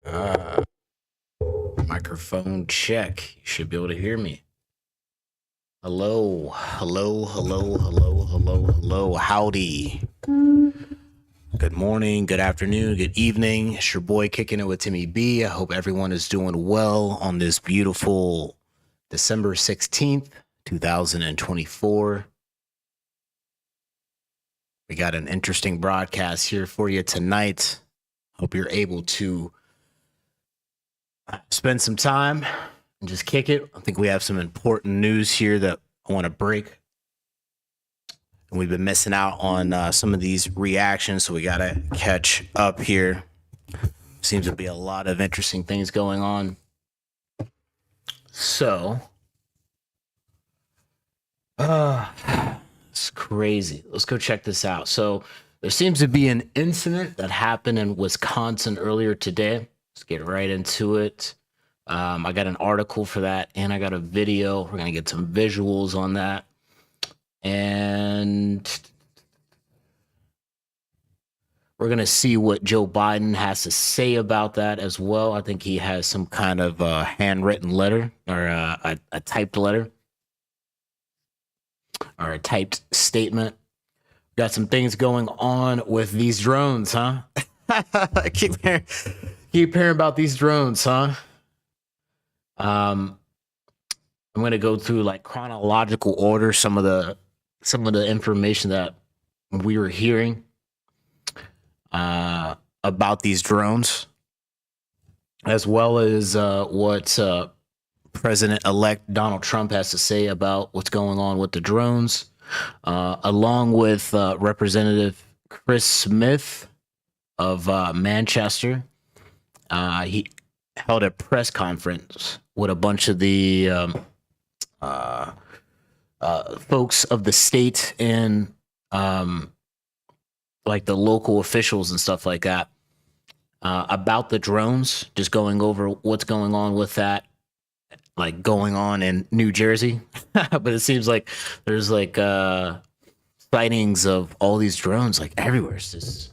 Uh, Microphone check. You should be able to hear me. Hello, hello, hello, hello, hello, hello. Howdy. Good morning, good afternoon, good evening. It's your boy Kicking It with Timmy B. I hope everyone is doing well on this beautiful December 16th, 2024. We got an interesting broadcast here for you tonight. Hope you're able to spend some time and just kick it. I think we have some important news here that I want to break. And we've been missing out on some of these reactions, so we got to catch up here. Seems to be a lot of interesting things going on. So, it's crazy. Let's go check this out. So, there seems to be an incident that happened in Wisconsin earlier today. Let's get right into it. I got an article for that, and I got a video. We're gonna get some visuals on that, and we're gonna see what Joe Biden has to say about that as well. I think he has some kind of handwritten letter or a typed letter or a typed statement. Got some things going on with these drones, huh? I keep hearing about these drones, huh? I'm gonna go through like chronological order some of the information that we were hearing about these drones, as well as what President-elect Donald Trump has to say about what's going on with the drones, along with Representative Chris Smith of Manchester. He held a press conference with a bunch of the folks of the state and like the local officials and stuff like that about the drones, just going over what's going on with that, like going on in New Jersey. But it seems like there's like sightings of all these drones like everywhere. It's just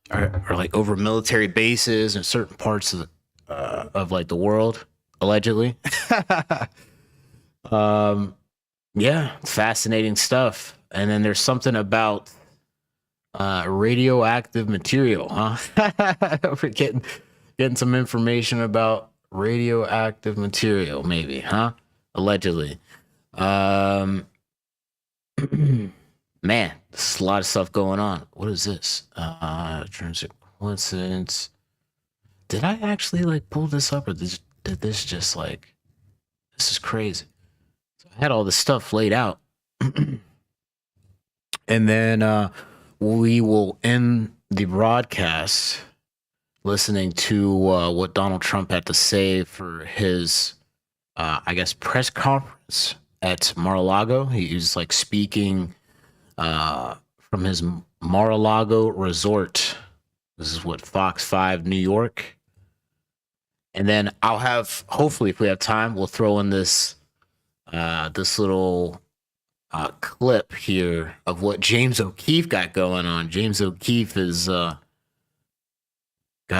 are like over military bases and certain parts of like the world, allegedly. Yeah, it's fascinating stuff. And then there's something about radioactive material, huh? We're getting some information about radioactive material, maybe, huh? Allegedly. Man, there's a lot of stuff going on. What is this? Terms of coincidence. Did I actually like pull this up, or did this just like? This is crazy. So I had all this stuff laid out, and then we will end the broadcast listening to what Donald Trump had to say for his, I guess, press conference at Mar-a-Lago. He was like speaking from his Mar-a-Lago resort. This is what, Fox 5 New York. And then I'll have, hopefully, if we have time, we'll throw in this little clip here of what James O'Keefe got going on. James O'Keefe is got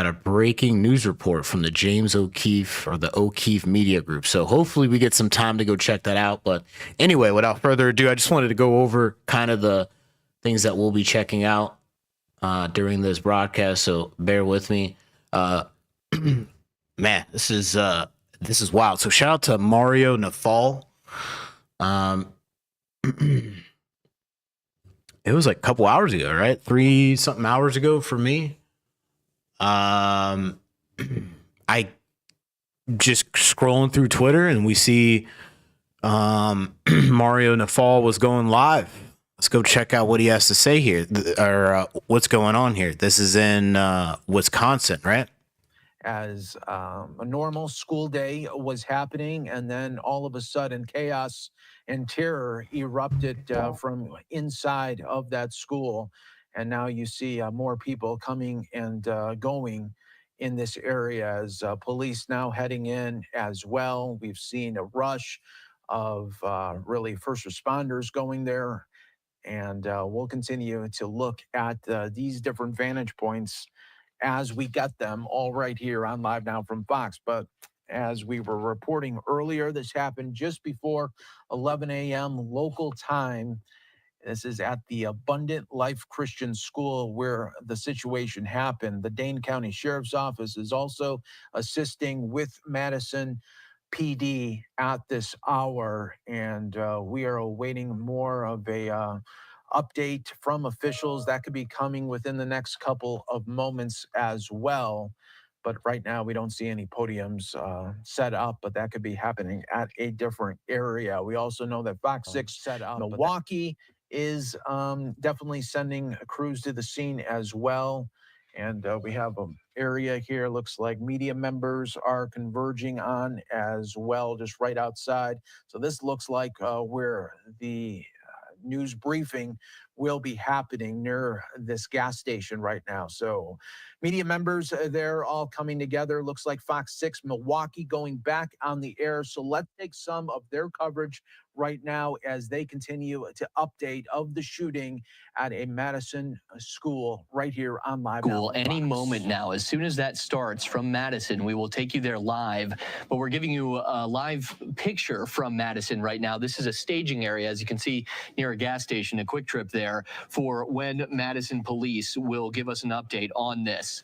a breaking news report from the James O'Keefe or the O'Keefe Media Group. So hopefully we get some time to go check that out. But anyway, without further ado, I just wanted to go over kind of the things that we'll be checking out during this broadcast. So bear with me. Man, this is wild. So shout out to Mario Nafal. It was like a couple hours ago, right? 3-something hours ago for me. I just scrolling through Twitter and we see Mario Nafal was going live. Let's go check out what he has to say here, or what's going on here. This is in Wisconsin, right? As a normal school day was happening, and then all of a sudden chaos and terror erupted from inside of that school. And now you see more people coming and going in this area as police now heading in as well. We've seen a rush of really first responders going there. And we'll continue to look at these different vantage points as we get them all right here on Live Now from Fox. But as we were reporting earlier, this happened just before 11 a.m. local time. This is at the Abundant Life Christian School where the situation happened. The Dane County Sheriff's Office is also assisting with Madison PD at this hour, and we are awaiting more of a update from officials that could be coming within the next couple of moments as well. But right now, we don't see any podiums set up, but that could be happening at a different area. We also know that Fox 6 set up. Milwaukee is definitely sending crews to the scene as well. And we have an area here, looks like media members are converging on as well, just right outside. So this looks like where the news briefing will be happening near this gas station right now. So media members, they're all coming together. Looks like Fox 6 Milwaukee going back on the air. So let's take some of their coverage right now as they continue to update of the shooting at a Madison school right here on Live Now. Any moment now. As soon as that starts from Madison, we will take you there live. But we're giving you a live picture from Madison right now. This is a staging area, as you can see, near a gas station, a quick trip there for when Madison police will give us an update on this.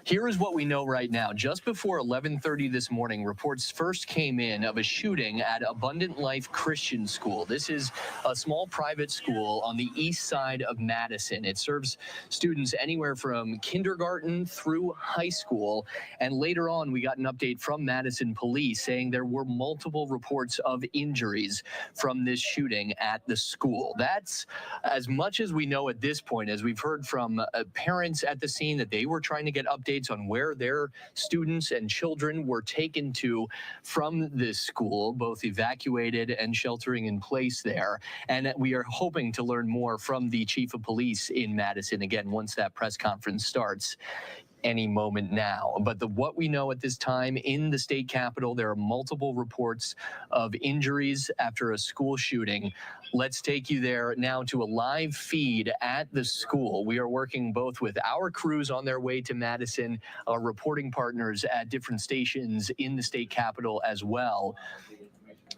Here is what we know right now. Just before 11:30 this morning, reports first came in of a shooting at Abundant Life Christian School. This is a small private school on the east side of Madison. It serves students anywhere from kindergarten through high school. And later on, we got an update from Madison police saying there were multiple reports of injuries from this shooting at the school. That's as much as we know at this point, as we've heard from parents at the scene that they were trying to get updates on where their students and children were taken to from this school, both evacuated and sheltering in place there. And we are hoping to learn more from the chief of police in Madison, again, once that press conference starts any moment now. But what we know at this time in the state capitol, there are multiple reports of injuries after a school shooting. Let's take you there now to a live feed at the school. We are working both with our crews on their way to Madison, our reporting partners at different stations in the state capitol as well.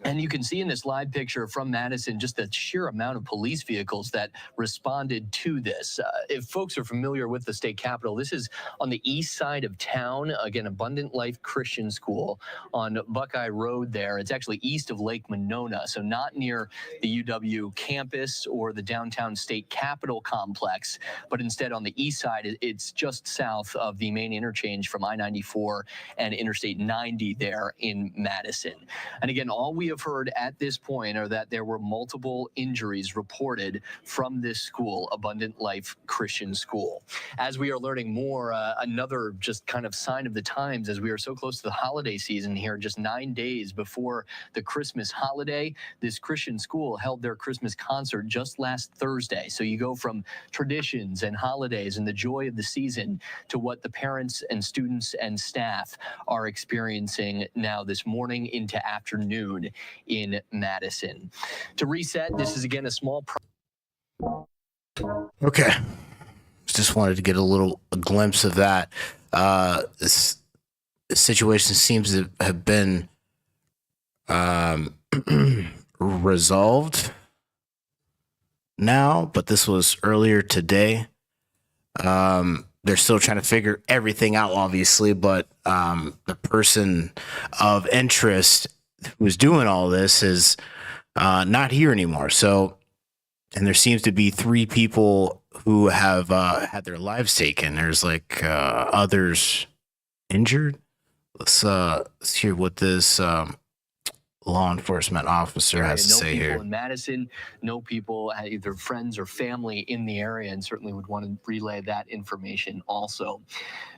And you can see in this live picture from Madison just the sheer amount of police vehicles that responded to this. If folks are familiar with the state capitol, this is on the east side of town. Again, Abundant Life Christian School on Buckeye Road there. It's actually east of Lake Monona, so not near the UW campus or the downtown state capitol complex, but instead on the east side, it's just south of the main interchange from I-94 and Interstate 90 there in Madison. And again, all we have heard at this point are that there were multiple injuries reported from this school, Abundant Life Christian School. As we are learning more, another just kind of sign of the times as we are so close to the holiday season here, just 9 days before the Christmas holiday, this Christian school held their Christmas concert just last Thursday. So you go from traditions and holidays and the joy of the season to what the parents and students and staff are experiencing now this morning into afternoon in Madison. To reset, this is again a small Okay. Just wanted to get a glimpse of that. This situation seems to have been resolved now, but this was earlier today. They're still trying to figure everything out, obviously, but the person of interest who's doing all this is not here anymore. So, and there seems to be 3 people who have had their lives taken. There's like others injured. Let's hear what this law enforcement officer has to say here. No people in Madison, no people, either friends or family in the area, and certainly would want to relay that information also.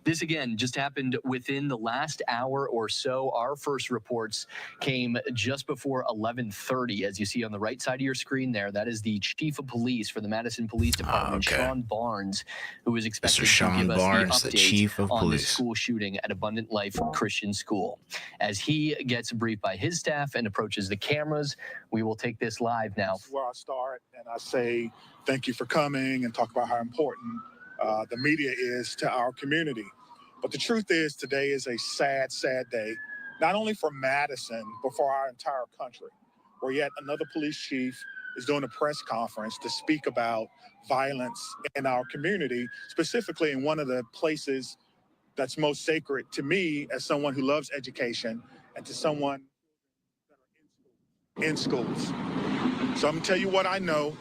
This, again, just happened within the last hour or so. Our first reports came just before 11:30, as you see on the right side of your screen there. That is the chief of police for the Madison Police Department, Sean Barnes, who is expected to give us the update on this school shooting at Abundant Life Christian School. As he gets briefed by his staff and approaches the cameras, we will take this live now. This is where I start, and I say thank you for coming and talk about how important the media is to our community. But the truth is, today is a sad, sad day, not only for Madison, but for our entire country, where yet another police chief is doing a press conference to speak about violence in our community, specifically in one of the places that's most sacred to me as someone who loves education and to someone in schools. So I'm gonna tell you what I know.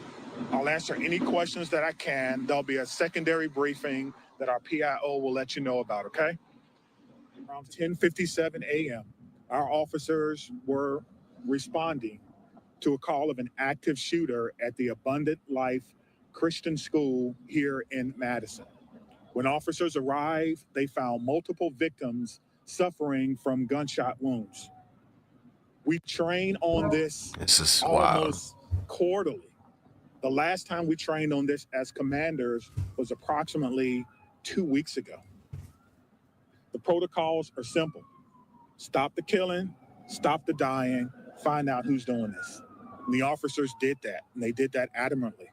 I'll answer any questions that I can. There'll be a secondary briefing that our PIO will let you know about, okay? Around 10:57 a.m., our officers were responding to a call of an active shooter at the Abundant Life Christian School here in Madison. When officers arrived, they found multiple victims suffering from gunshot wounds. We train on this This is wild. almost quarterly. The last time we trained on this as commanders was approximately 2 weeks ago. The protocols are simple. Stop the killing, stop the dying, find out who's doing this. And the officers did that, and they did that adamantly.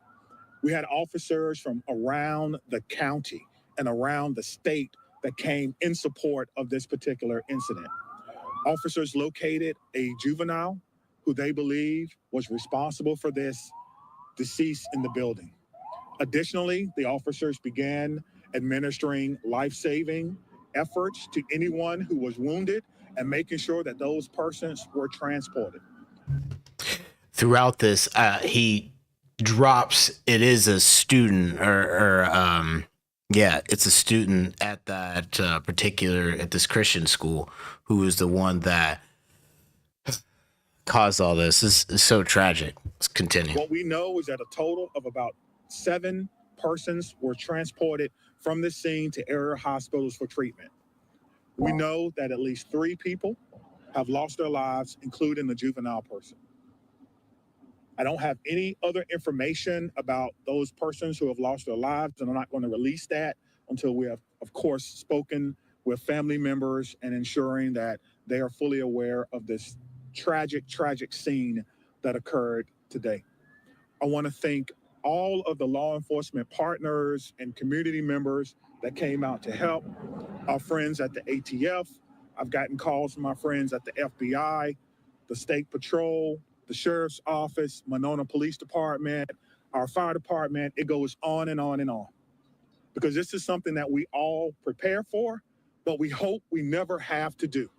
We had officers from around the county and around the state that came in support of this particular incident. Officers located a juvenile who they believe was responsible for this deceased in the building. Additionally, the officers began administering life-saving efforts to anyone who was wounded and making sure that those persons were transported. Throughout this, he drops it is a student it's a student at that at this Christian school who is the one that caused all this. This is so tragic. Let's continue. What we know is that a total of about 7 persons were transported from the scene to area hospitals for treatment. We know that at least 3 people have lost their lives, including the juvenile person. I don't have any other information about those persons who have lost their lives, and I'm not going to release that until we have, of course, spoken with family members and ensuring that they are fully aware of this tragic, tragic scene that occurred today. I want to thank all of the law enforcement partners and community members that came out to help, our friends at the ATF. I've gotten calls from my friends at the FBI, the State Patrol, the Sheriff's Office, Monona Police Department, our fire department. It goes on and on and on. Because this is something that we all prepare for, but we hope we never have to do.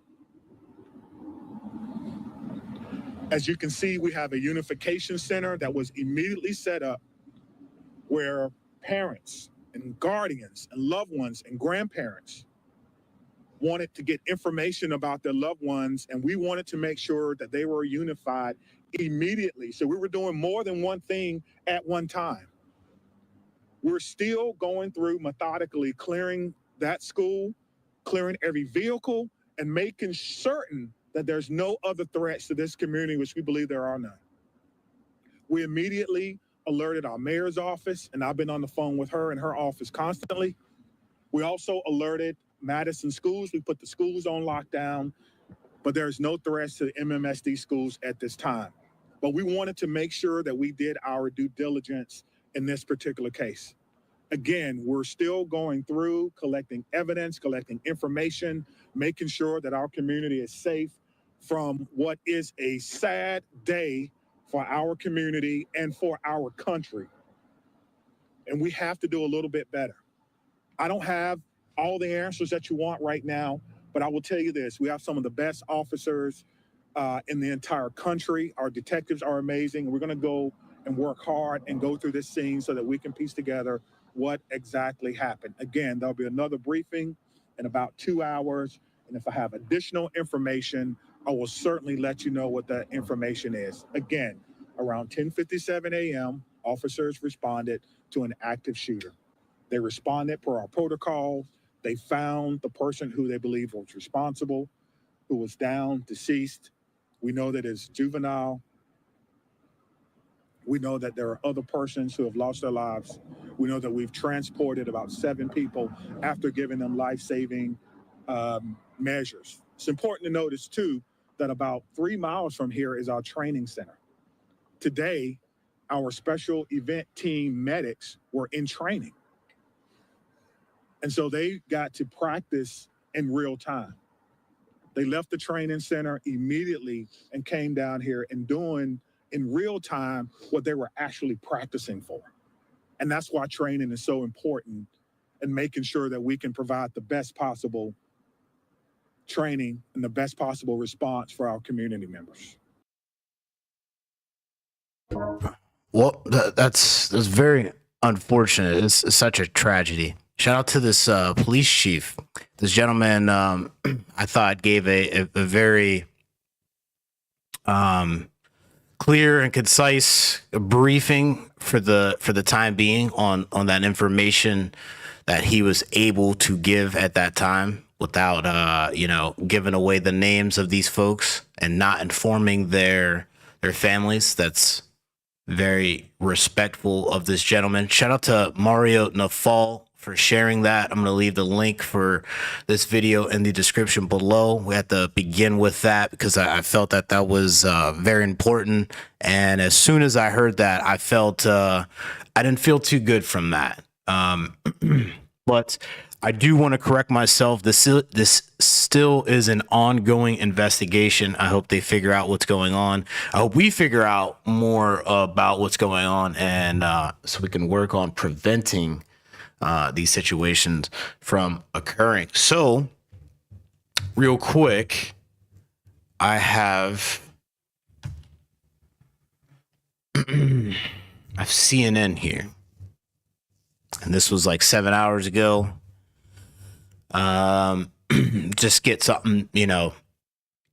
As you can see, we have a unification center that was immediately set up where parents and guardians and loved ones and grandparents wanted to get information about their loved ones, and we wanted to make sure that they were unified immediately. So we were doing more than one thing at one time. We're still going through methodically clearing that school, clearing every vehicle, and making certain that there's no other threats to this community, which we believe there are none. We immediately alerted our mayor's office, and I've been on the phone with her and her office constantly. We also alerted Madison schools. We put the schools on lockdown, but there's no threats to MMSD schools at this time. But we wanted to make sure that we did our due diligence in this particular case. Again, we're still going through collecting evidence, collecting information, making sure that our community is safe from what is a sad day for our community and for our country. And we have to do a little bit better. I don't have all the answers that you want right now, but I will tell you this: we have some of the best officers in the entire country. Our detectives are amazing. We're going to go and work hard and go through this scene so that we can piece together what exactly happened. Again, there'll be another briefing in about 2 hours, and if I have additional information, I will certainly let you know what that information is. Again, around 10:57 a.m., officers responded to an active shooter. They responded per our protocol. They found the person who they believe was responsible, who was down, deceased. We know that it's juvenile. We know that there are other persons who have lost their lives. We know that we've transported about 7 people after giving them life-saving measures. It's important to notice, too, that about 3 miles from here is our training center. Today, our special event team medics were in training. And so they got to practice in real time. They left the training center immediately and came down here and doing in real time what they were actually practicing for. And that's why training is so important and making sure that we can provide the best possible training and the best possible response for our community members. Well, that's very unfortunate. It's such a tragedy. Shout out to this police chief. This gentleman, I thought, gave a very clear and concise briefing for the time being on that information that he was able to give at that time without giving away the names of these folks and not informing their families. That's very respectful of this gentleman. Shout out to Mario Nafal for sharing that. I'm going to leave the link for this video in the description below. We had to begin with that because I felt that was very important. And as soon as I heard that, I felt I didn't feel too good from that. But I do want to correct myself. This still is an ongoing investigation. I hope they figure out what's going on. I hope we figure out more about what's going on, and so we can work on preventing these situations from occurring. So, real quick, I have CNN here, and this was like 7 hours ago. Just get something,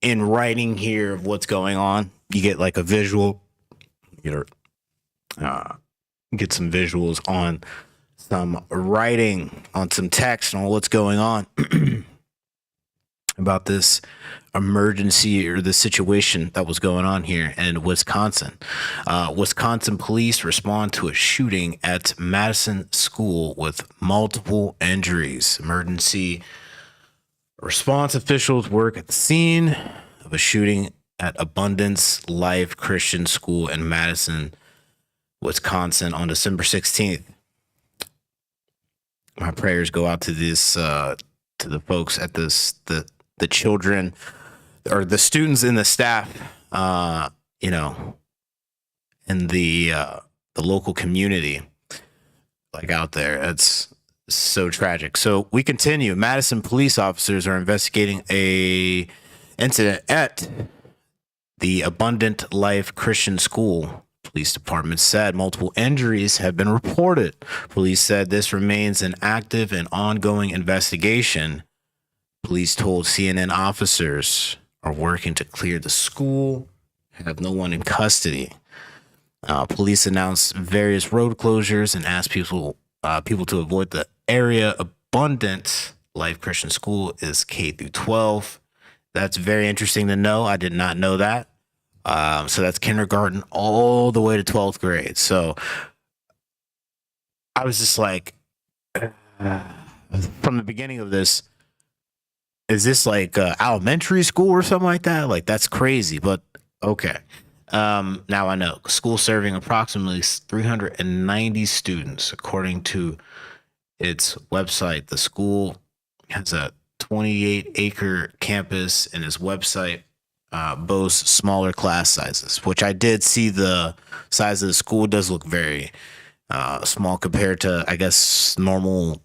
in writing here of what's going on. You get like a visual, get some visuals on some writing, on some text on what's going on about this emergency or the situation that was going on here in Wisconsin. Wisconsin police respond to a shooting at Madison School with multiple injuries. Emergency response officials work at the scene of a shooting at Abundance Life Christian School in Madison, Wisconsin on December 16th. My prayers go out to this, to the folks at this, the children or the students and the staff, in the local community, like out there. It's so tragic. So we continue. Madison police officers are investigating a incident at the Abundant Life Christian School. Police department said multiple injuries have been reported. Police said this remains an active and ongoing investigation. Police told CNN officers are working to clear the school, have no one in custody. Police announced various road closures and asked people to avoid the area. Abundant Life Christian School is K through 12. That's very interesting to know. I did not know that. So that's kindergarten all the way to 12th grade. So I was just like, from the beginning of this, is this like elementary school or something like that? Like, that's crazy, but okay. Now I know. School serving approximately 390 students, according to its website. The school has a 28-acre campus, and its website boasts smaller class sizes, which I did see. The size of the school does look very small compared to, I guess, normal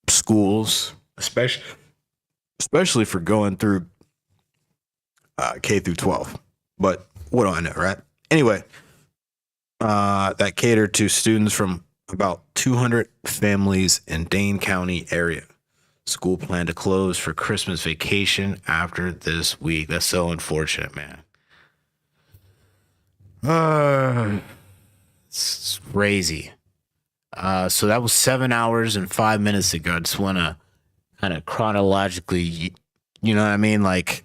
schools, especially for going through K through 12. But what do I know, right? Anyway, that cater to students from about 200 families in Dane County area. School plan to close for Christmas vacation after this week. That's so unfortunate, man. It's crazy. So that was 7 hours and 5 minutes ago. I just want to kind of chronologically, you know what I mean? Like,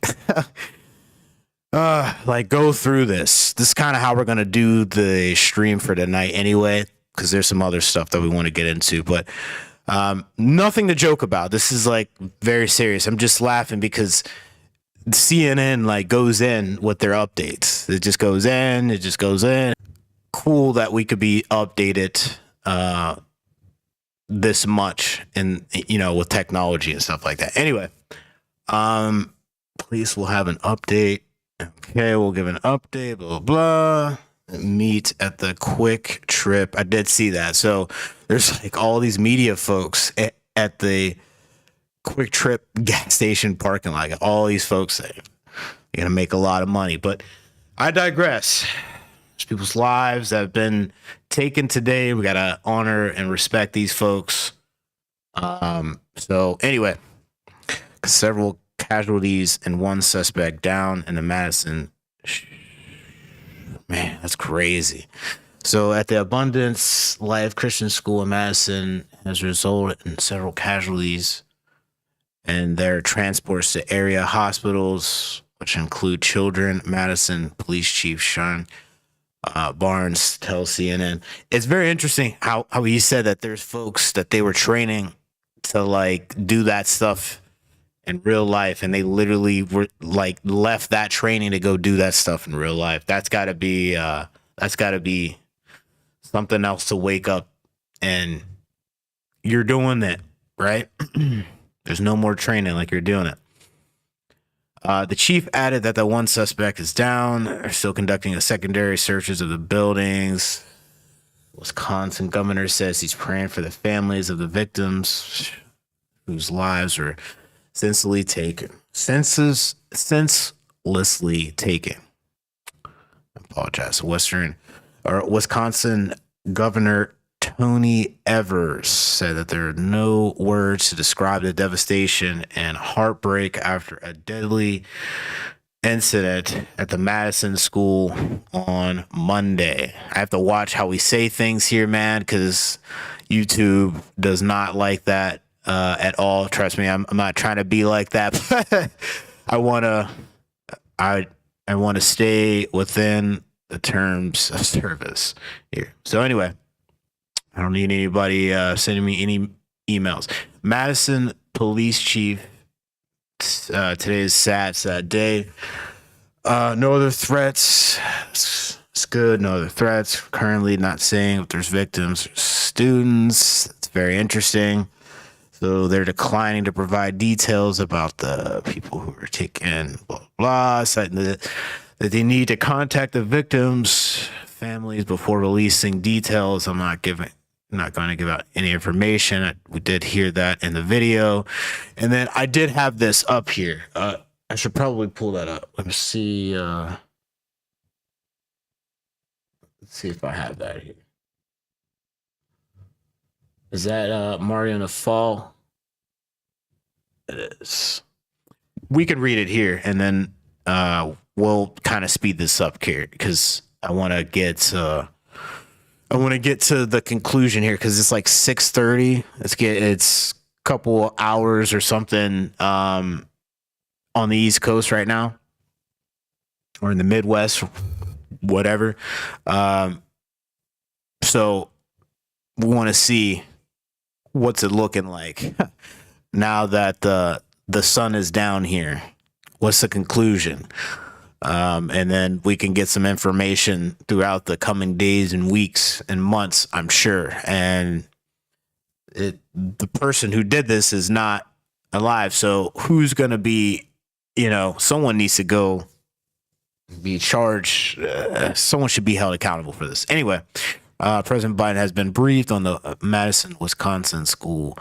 go through this. This is kind of how we're going to do the stream for tonight anyway, because there's some other stuff that we want to get into, but nothing to joke about. This is like very serious. I'm just laughing because CNN like goes in with their updates. It just goes in. Cool that we could be updated this much in, with technology and stuff like that. Anyway, police will have an update. Okay, we'll give an update, blah, blah, blah. Meet at the Quick Trip. I did see that. So there's like all these media folks at the Quick Trip gas station parking lot. All these folks there. You're going to make a lot of money. But I digress. There's people's lives that have been taken today. We got to honor and respect these folks. So anyway, several casualties and one suspect down in the Madison. Man, that's crazy. So at the Abundance Life Christian School in Madison has resulted in several casualties and their transports to area hospitals, which include children. Madison Police Chief Sean Barnes tells CNN. It's very interesting how he said that there's folks that they were training to like do that stuff in real life, and they literally were like left that training to go do that stuff in real life. That's got to be something else to wake up and you're doing it, right? There's no more training, like you're doing it. The chief added that the one suspect is down. They're still conducting a secondary searches of the buildings. Wisconsin governor says he's praying for the families of the victims whose lives were senselessly taken. I apologize. Wisconsin Governor Tony Evers said that there are no words to describe the devastation and heartbreak after a deadly incident at the Madison School on Monday. I have to watch how we say things here, man, because YouTube does not like that at all. Trust me, I'm not trying to be like that. But I want to stay within the terms of service here. So anyway, I don't need anybody sending me any emails. Madison Police Chief, today is sad day. No other threats. It's good. No other threats. Currently not saying if there's victims or students. It's very interesting. So they're declining to provide details about the people who were taken, blah, blah, citing that they need to contact the victims' families before releasing details. I'm not going to give out any information. We did hear that in the video. And then I did have this up here. I should probably pull that up. Let me see. Let's see if I have that here. Is that Mario in the Fall? It is. We can read it here, and then we'll kind of speed this up here because I want to get to the conclusion here because it's like 6:30. It's a couple hours or something on the East Coast right now, or in the Midwest, whatever. So we want to see what's it looking like now that the sun is down here. What's the conclusion? And then we can get some information throughout the coming days and weeks and months, I'm sure. And the person who did this is not alive. So who's going to be, someone needs to go be charged. Someone should be held accountable for this. Anyway, President Biden has been briefed on the Madison, Wisconsin school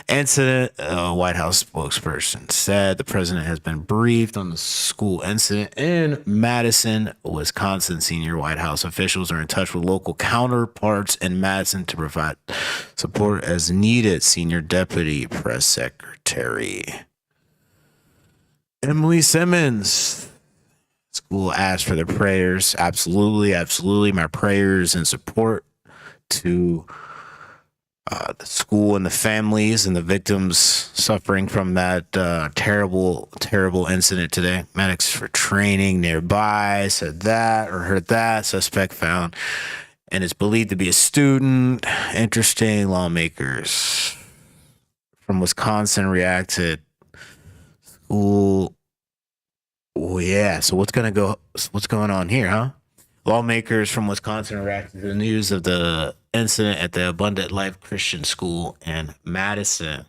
incident. A White House spokesperson said the president has been briefed on the school incident in Madison, Wisconsin. Senior White House officials are in touch with local counterparts in Madison to provide support as needed. Senior Deputy Press Secretary Emily Simmons. School asked for their prayers. Absolutely. My prayers and support to the school and the families and the victims suffering from that terrible incident today. Medics for training nearby said that or heard that. Suspect found and is believed to be a student. Interesting. Lawmakers from Wisconsin reacted. School. Oh yeah. So what's going on here, huh? Lawmakers from Wisconsin reacted to the news of the incident at the Abundant Life Christian School in Madison,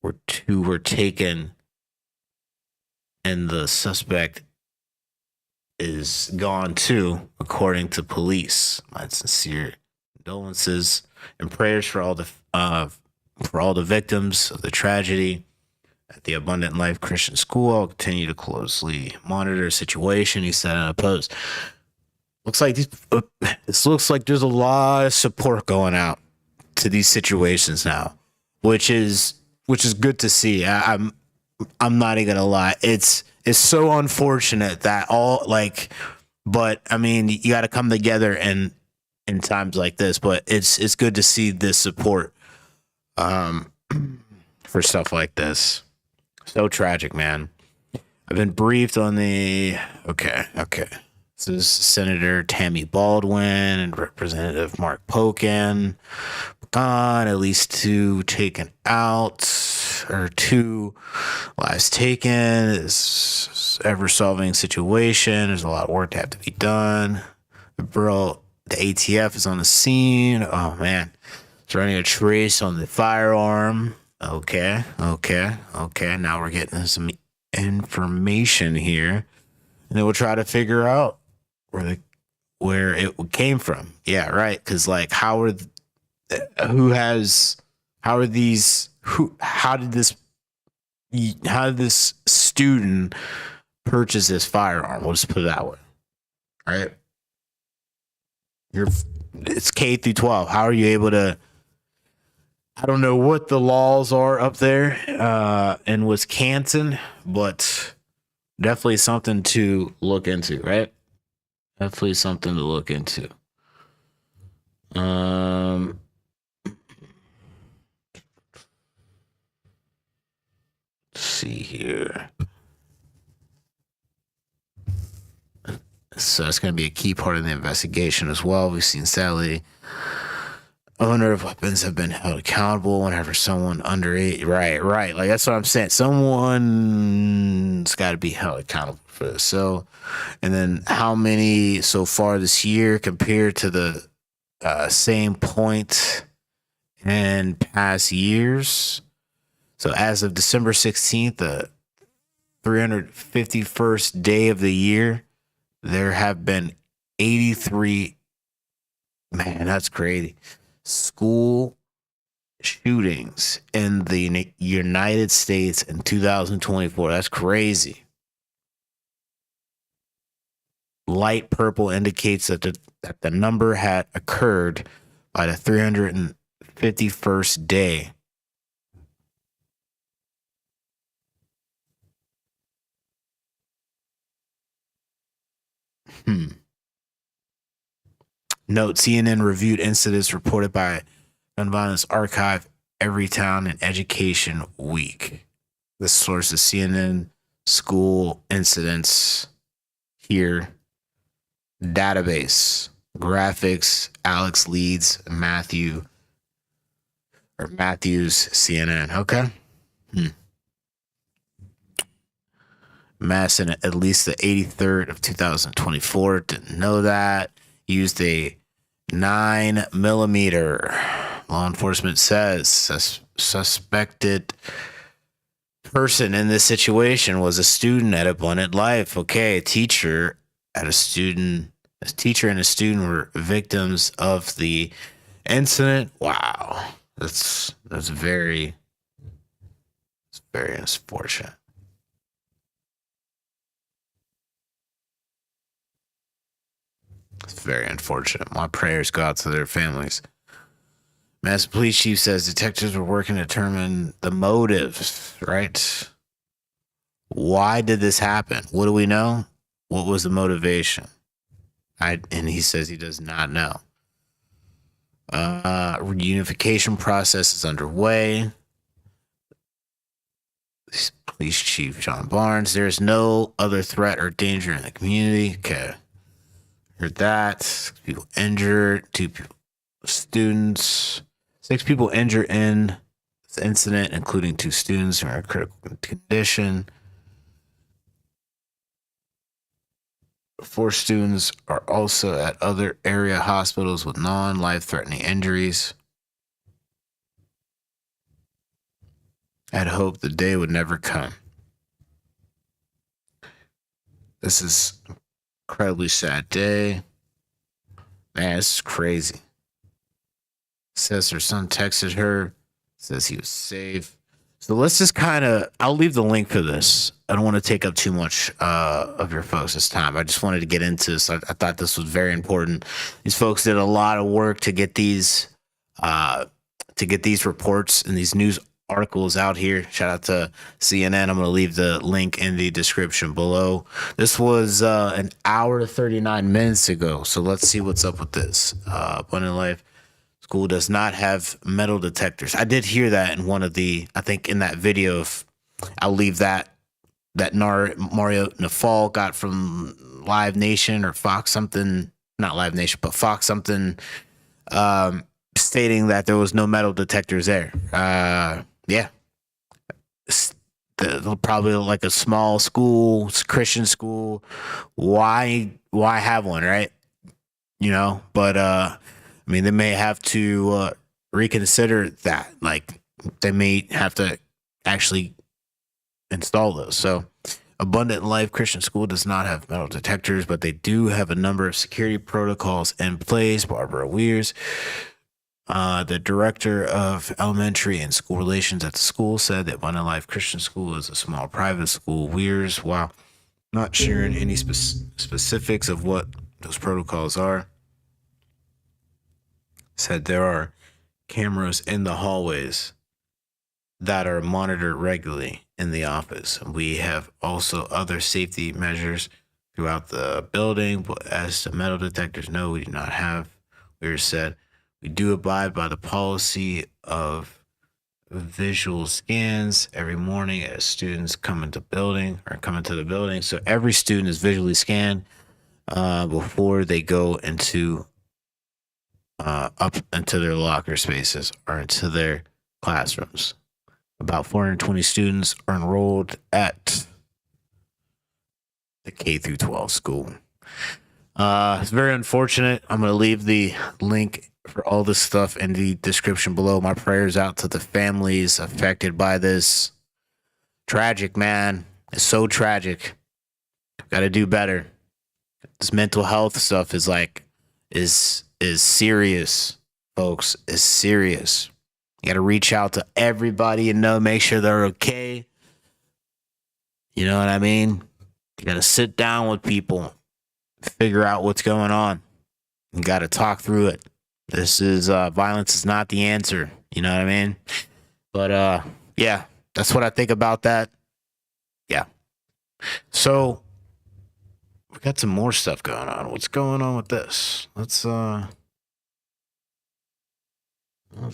where two were taken, and the suspect is gone too, according to police. My sincere condolences and prayers for all the victims of the tragedy at the Abundant Life Christian School. I'll continue to closely monitor the situation, he said in a post. Looks like this looks like there's a lot of support going out to these situations now, which is good to see. I'm not even gonna lie. It's so unfortunate that but I mean, you got to come together in times like this. But it's good to see this support for stuff like this. So tragic, man. I've been briefed on the okay. This is Senator Tammy Baldwin and Representative Mark Pocan. Gone, at least 2 taken out, or 2 lives taken. It's ever-solving situation. There's a lot of work to have to be done. The ATF is on the scene. Oh, man. It's running a trace on the firearm. Okay. Now we're getting some information here. And then we'll try to figure out where it came from. Yeah, right. Because, how did this student purchase this firearm? We'll just put it that way. All right. It's K through 12. How are you able to? I don't know what the laws are up there in Wisconsin, but definitely something to look into, right? Definitely something to look into. Let's see here. So that's going to be a key part of the investigation as well. We've seen, sadly, owner of weapons have been held accountable whenever someone underage. Right. Like, that's what I'm saying. Someone's got to be held accountable for this. So, and then how many so far this year compared to the same point in past years? So as of December 16th, the 351st day of the year, there have been 83, man, that's crazy, school shootings in the United States in 2024. That's crazy. Light purple indicates that the number had occurred by the 351st day. Note, CNN reviewed incidents reported by Gun Violence Archive, Everytown, and Education Week. The source is CNN school incidents here. Database. Graphics, Alex Leeds, Matthews, CNN. Okay. Mass in at least the 83rd of 2024. Didn't know that. Used a 9mm. Law enforcement says suspected person in this situation was a student at Abundant Life. Okay, a teacher and a student were victims of the incident. Wow, that's very unfortunate. It's very unfortunate. My prayers go out to their families. Mass Police Chief says detectives were working to determine the motives, right? Why did this happen? What do we know? What was the motivation? And he says he does not know. Reunification process is underway. Police Chief John Barnes. There is no other threat or danger in the community. Okay. Heard that. 6 people injured. 2 people, students. 6 people injured in this incident, including 2 students who are in critical condition. 4 students are also at other area hospitals with non-life-threatening injuries. I'd hoped the day would never come. This is an incredibly sad day. Man, this is crazy. Says her son texted her, says he was safe. So let's just I'll leave the link for this. I don't want to take up too much of your folks' time. I just wanted to get into this. I thought this was very important. These folks did a lot of work to get these reports and these news articles out here. Shout out to CNN. I'm going to leave the link in the description below. This was an hour to 39 minutes ago. So let's see what's up with this. Abundant Life School does not have metal detectors. I did hear that in one of I think in that video. I'll leave that Mario Nafal got from Live Nation or Fox something, not Live Nation, but Fox something, stating that there was no metal detectors there. Yeah. Probably like a small school, Christian school. Why have one, right? You know, but I mean, they may have to reconsider that. Like, they may have to actually install those. So, Abundant Life Christian School does not have metal detectors, but they do have a number of security protocols in place. Barbara Weirs, the director of elementary and school relations at the school, said that Abundant Life Christian School is a small private school. Weirs, while not sharing any specifics of what those protocols are, said there are cameras in the hallways that are monitored regularly in the office. We have also other safety measures throughout the building, but as the metal detectors, no, we do not have. We said we do abide by the policy of visual scans every morning as students come into the building. So every student is visually scanned before they go into up into their locker spaces or into their classrooms. About 420 students are enrolled at the K through 12 school. It's very unfortunate. I'm going to leave the link for all this stuff in the description below. My prayers out to the families affected by this. Tragic, man. It's so tragic. Got to do better. This mental health stuff is serious, folks. Is serious. You got to reach out to everybody and make sure they're okay. You know what I mean? You got to sit down with people, figure out what's going on. You got to talk through it. This is violence is not the answer. You know what I mean? But yeah, that's what I think about that. Yeah. So we got some more stuff going on. What's going on with this? Let's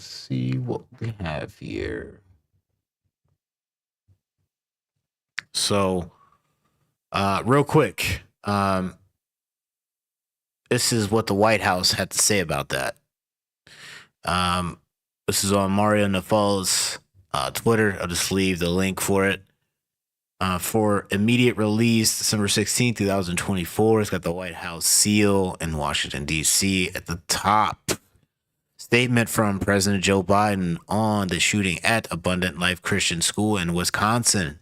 see what we have here. So, real quick, this is what the White House had to say about that. This is on Mario Nafal's Twitter. I'll just leave the link for it. For immediate release, December 16th, 2024. It's got the White House seal in Washington, D.C. at the top. Statement from President Joe Biden on the shooting at Abundant Life Christian School in Wisconsin.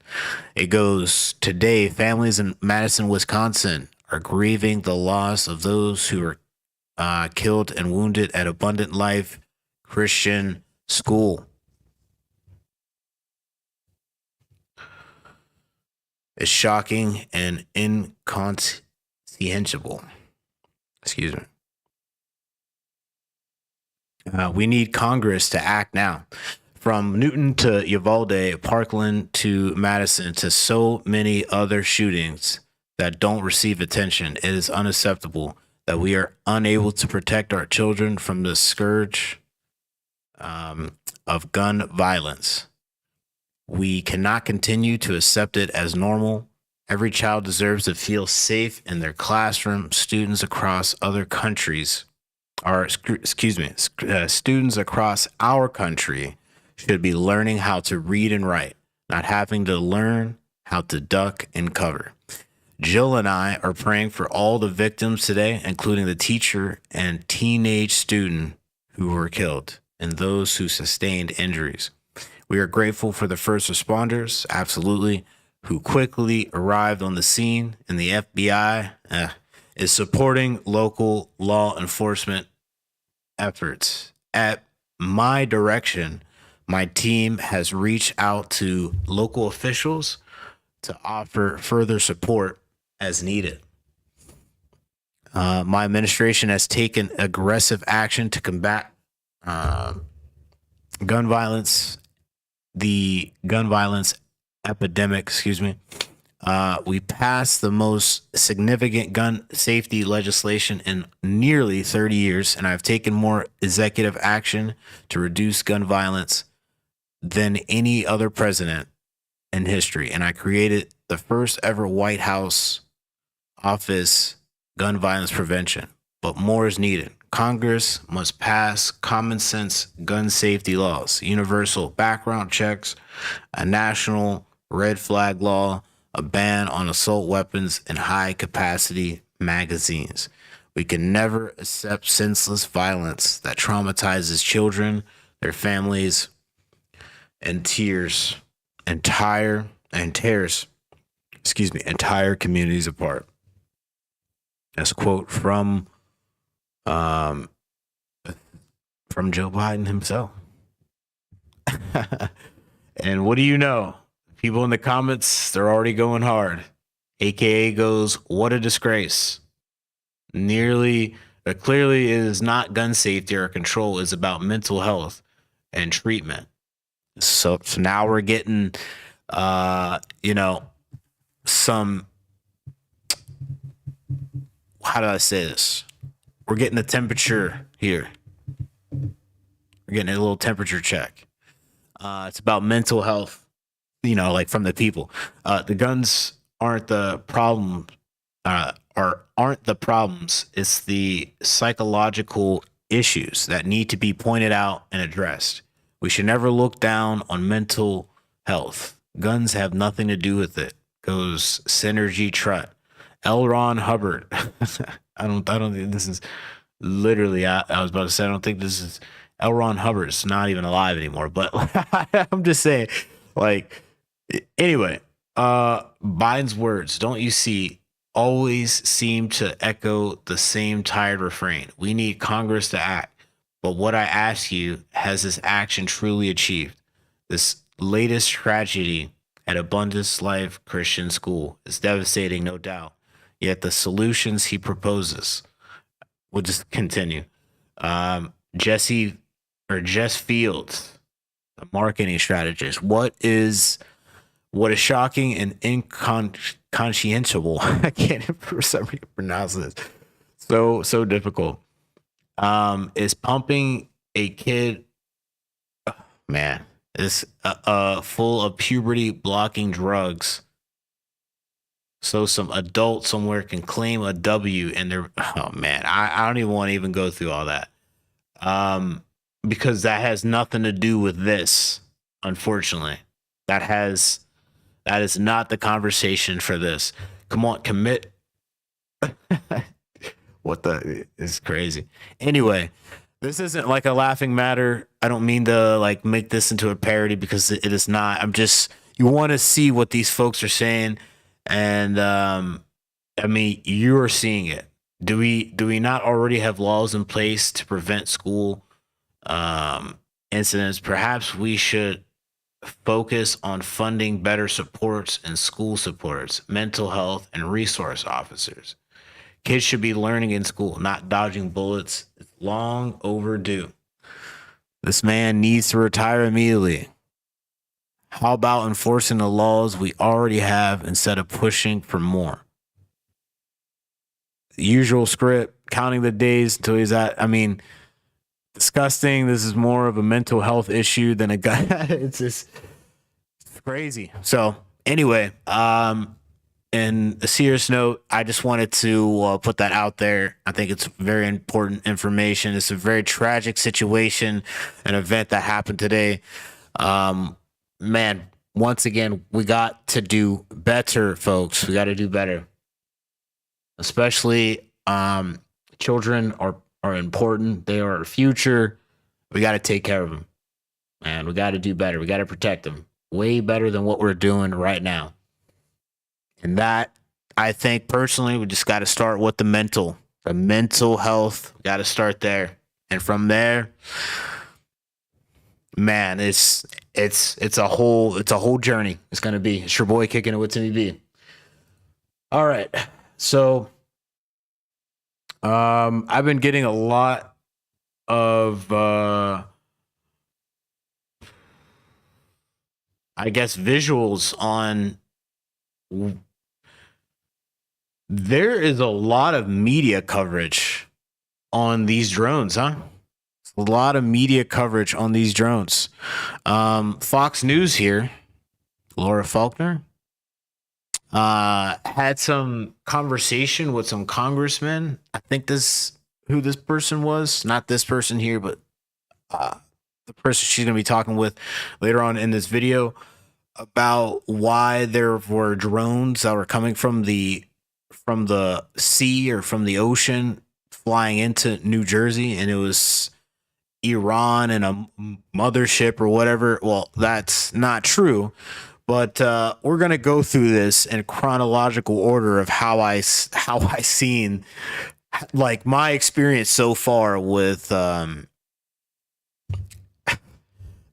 It goes, today, families in Madison, Wisconsin are grieving the loss of those who were killed and wounded at Abundant Life Christian School. It's shocking and incomprehensible. Excuse me. We need Congress to act now. From Newton to Uvalde, Parkland to Madison to so many other shootings that don't receive attention, it is unacceptable that we are unable to protect our children from the scourge of gun violence. We cannot continue to accept it as normal. Every child deserves to feel safe in their classroom. Students across other countries, students across our country should be learning how to read and write, not having to learn how to duck and cover. Jill and I are praying for all the victims today, including the teacher and teenage student who were killed and those who sustained injuries. We are grateful for the first responders, absolutely, who quickly arrived on the scene, and the FBI is supporting local law enforcement efforts. At my direction, my team has reached out to local officials to offer further support as needed. My administration has taken aggressive action to combat gun violence, the gun violence epidemic, we passed the most significant gun safety legislation in nearly 30 years, and I've taken more executive action to reduce gun violence than any other president in history. And I created the first ever White House office gun violence prevention, but more is needed. Congress must pass common sense gun safety laws, universal background checks, a national red flag law, a ban on assault weapons and high capacity magazines. We can never accept senseless violence that traumatizes children, their families, and tears entire communities apart. That's a quote from Joe Biden himself. And what do you know? People in the comments, they're already going hard. AKA goes, what a disgrace. Clearly it is not gun safety or control, it's about mental health and treatment. So now we're getting some, how do I say this? We're getting the temperature here. We're getting a little temperature check. It's about mental health, like from the people. The guns aren't the problem, aren't the problems. It's the psychological issues that need to be pointed out and addressed. We should never look down on mental health. Guns have nothing to do with it. Goes Synergy Trutt. L. Ron Hubbard. I don't think this is literally, I was about to say, I don't think this is L. Ron Hubbard's not even alive anymore, but I'm just saying, anyway, Biden's words, don't you see, always seem to echo the same tired refrain. We need Congress to act. But what I ask you, has this action truly achieved? This latest tragedy at Abundance Life Christian School is devastating, no doubt. Yet the solutions he proposes, we'll just continue. Jess Fields, a marketing strategist. What is shocking and inconscientiable? I can't for some reason pronounce this. So difficult. Is pumping a kid, is full of puberty blocking drugs, so some adult somewhere can claim a W and they're, I don't even want to even go through all that, because that has nothing to do with this. Unfortunately, that is not the conversation for this. Come on, commit. It's crazy. Anyway, this isn't like a laughing matter. I don't mean to make this into a parody, because it is not. You want to see what these folks are saying, and you're seeing it. Do we not already have laws in place to prevent school incidents? Perhaps we should focus on funding better supports and school supports, mental health, and resource officers. Kids should be learning in school, not dodging bullets. It's long overdue. This man needs to retire immediately. How about enforcing the laws we already have instead of pushing for more? The usual script, counting the days until he's at, disgusting. This is more of a mental health issue than a guy. It's crazy. So anyway, in a serious note, I just wanted to put that out there. I think it's very important information. It's a very tragic situation, an event that happened today. Once again, we got to do better, folks. We got to do better. especially children are important. They are our future. We got to take care of them, and we got to do better. We got to protect them way better than what we're doing right now. And that, I think personally, we just got to start with the mental health. We got to start there, and from there, man, it's a whole journey. It's gonna be. It's your boy kicking it with Timmy B. All right, so I've been getting a lot of I guess visuals on. There is a lot of media coverage on these drones, huh? A lot of media coverage on these drones. Fox News here, Laura Faulkner, had some conversation with some congressmen. I think who this person was, not this person here, but the person she's going to be talking with later on in this video about why there were drones that were coming from the sea or from the ocean flying into New Jersey, and it was Iran and a mothership or whatever. Well, that's not true, but we're gonna go through this in chronological order of how I seen like my experience so far with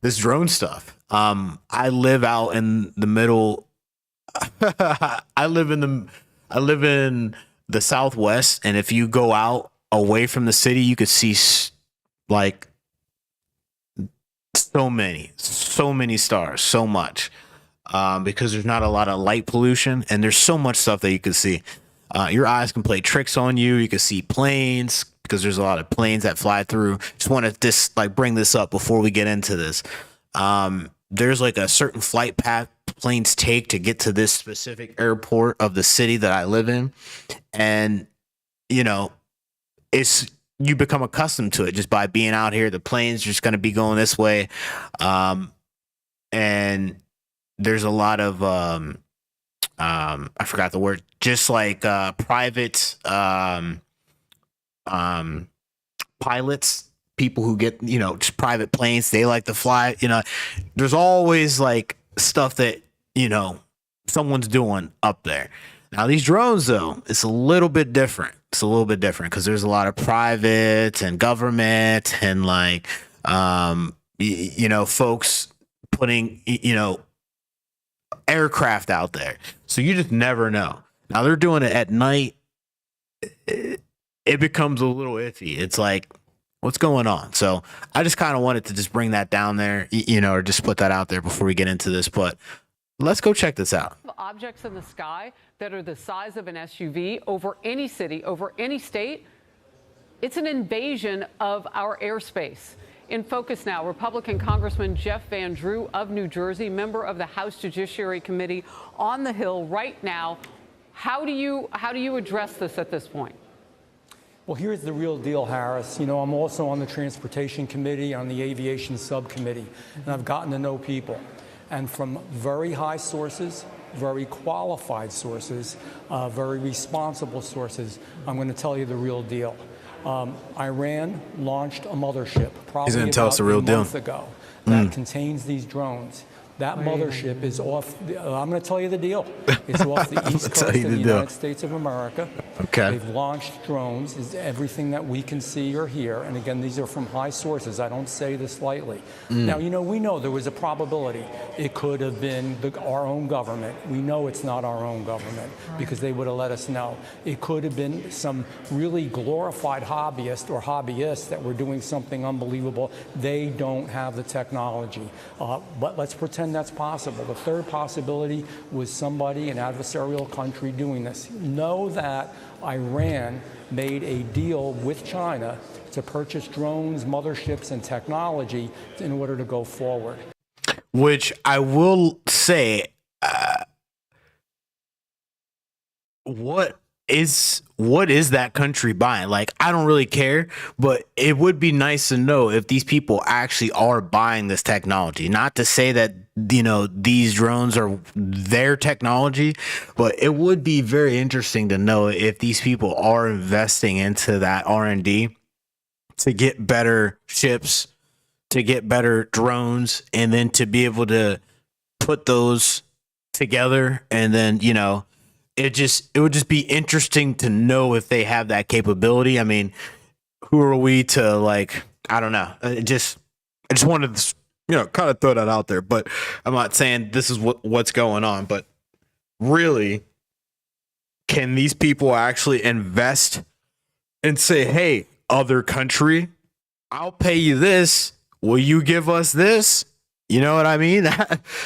this drone stuff. I live out in the middle. I live in the Southwest, and if you go out away from the city, you could see like so many stars, so much, because there's not a lot of light pollution, and there's so much stuff that you can see. Your eyes can play tricks on you. You can see planes because there's a lot of planes that fly through. Just want to bring this up before we get into this. There's like a certain flight path planes take to get to this specific airport of the city that I live in, and you become accustomed to it just by being out here. The plane's just going to be going this way, and there's a lot of I forgot the word, just like private pilots, people who get just private planes. They like to fly. There's always like stuff that someone's doing up there. Now these drones, though, it's a little bit different. Because there's a lot of private and government and like folks putting aircraft out there. So you just never know. Now they're doing it at night. It becomes a little iffy. It's like, what's going on? So I just kind of wanted to just bring that down there, or just put that out there before we get into this. But let's go check this out. Objects in the sky that are the size of an SUV over any city, over any state. It's an invasion of our airspace. In focus now, Republican Congressman Jeff Van Drew of New Jersey, member of the House Judiciary Committee on the Hill right now. How do you address this at this point? Well, here's the real deal, Harris. I'm also on the Transportation Committee, on the Aviation Subcommittee, and I've gotten to know people. And from very high sources, very qualified sources, very responsible sources, I'm going to tell you the real deal. Iran launched a mothership probably about a month ago that contains these drones. That mothership is off. I'm going to tell you the deal. It's off the East Coast of the United States of America. Okay. They've launched drones. Is everything that we can see or hear. And again, these are from high sources. I don't say this lightly. Now, we know there was a probability. It could have been our own government. We know it's not our own government because they would have let us know. It could have been some really glorified hobbyists that were doing something unbelievable. They don't have the technology. But let's pretend that's possible. The third possibility was somebody, an adversarial country, doing this. Know that Iran made a deal with China to purchase drones, motherships, and technology in order to go forward. Which I will say, what what is that country buying? Like, I don't really care, but it would be nice to know if these people actually are buying this technology. Not to say that, you know, these drones are their technology, but it would be very interesting to know if these people are investing into that R&D to get better ships, to get better drones, and then to be able to put those together. And then, you know, it would just be interesting to know if they have that capability. I mean, who are we to, like, I don't know. I just wanted to, you know, kind of throw that out there, but I'm not saying this is what's going on, but really, can these people actually invest and say, hey, other country, I'll pay you this. Will you give us this? You know what I mean?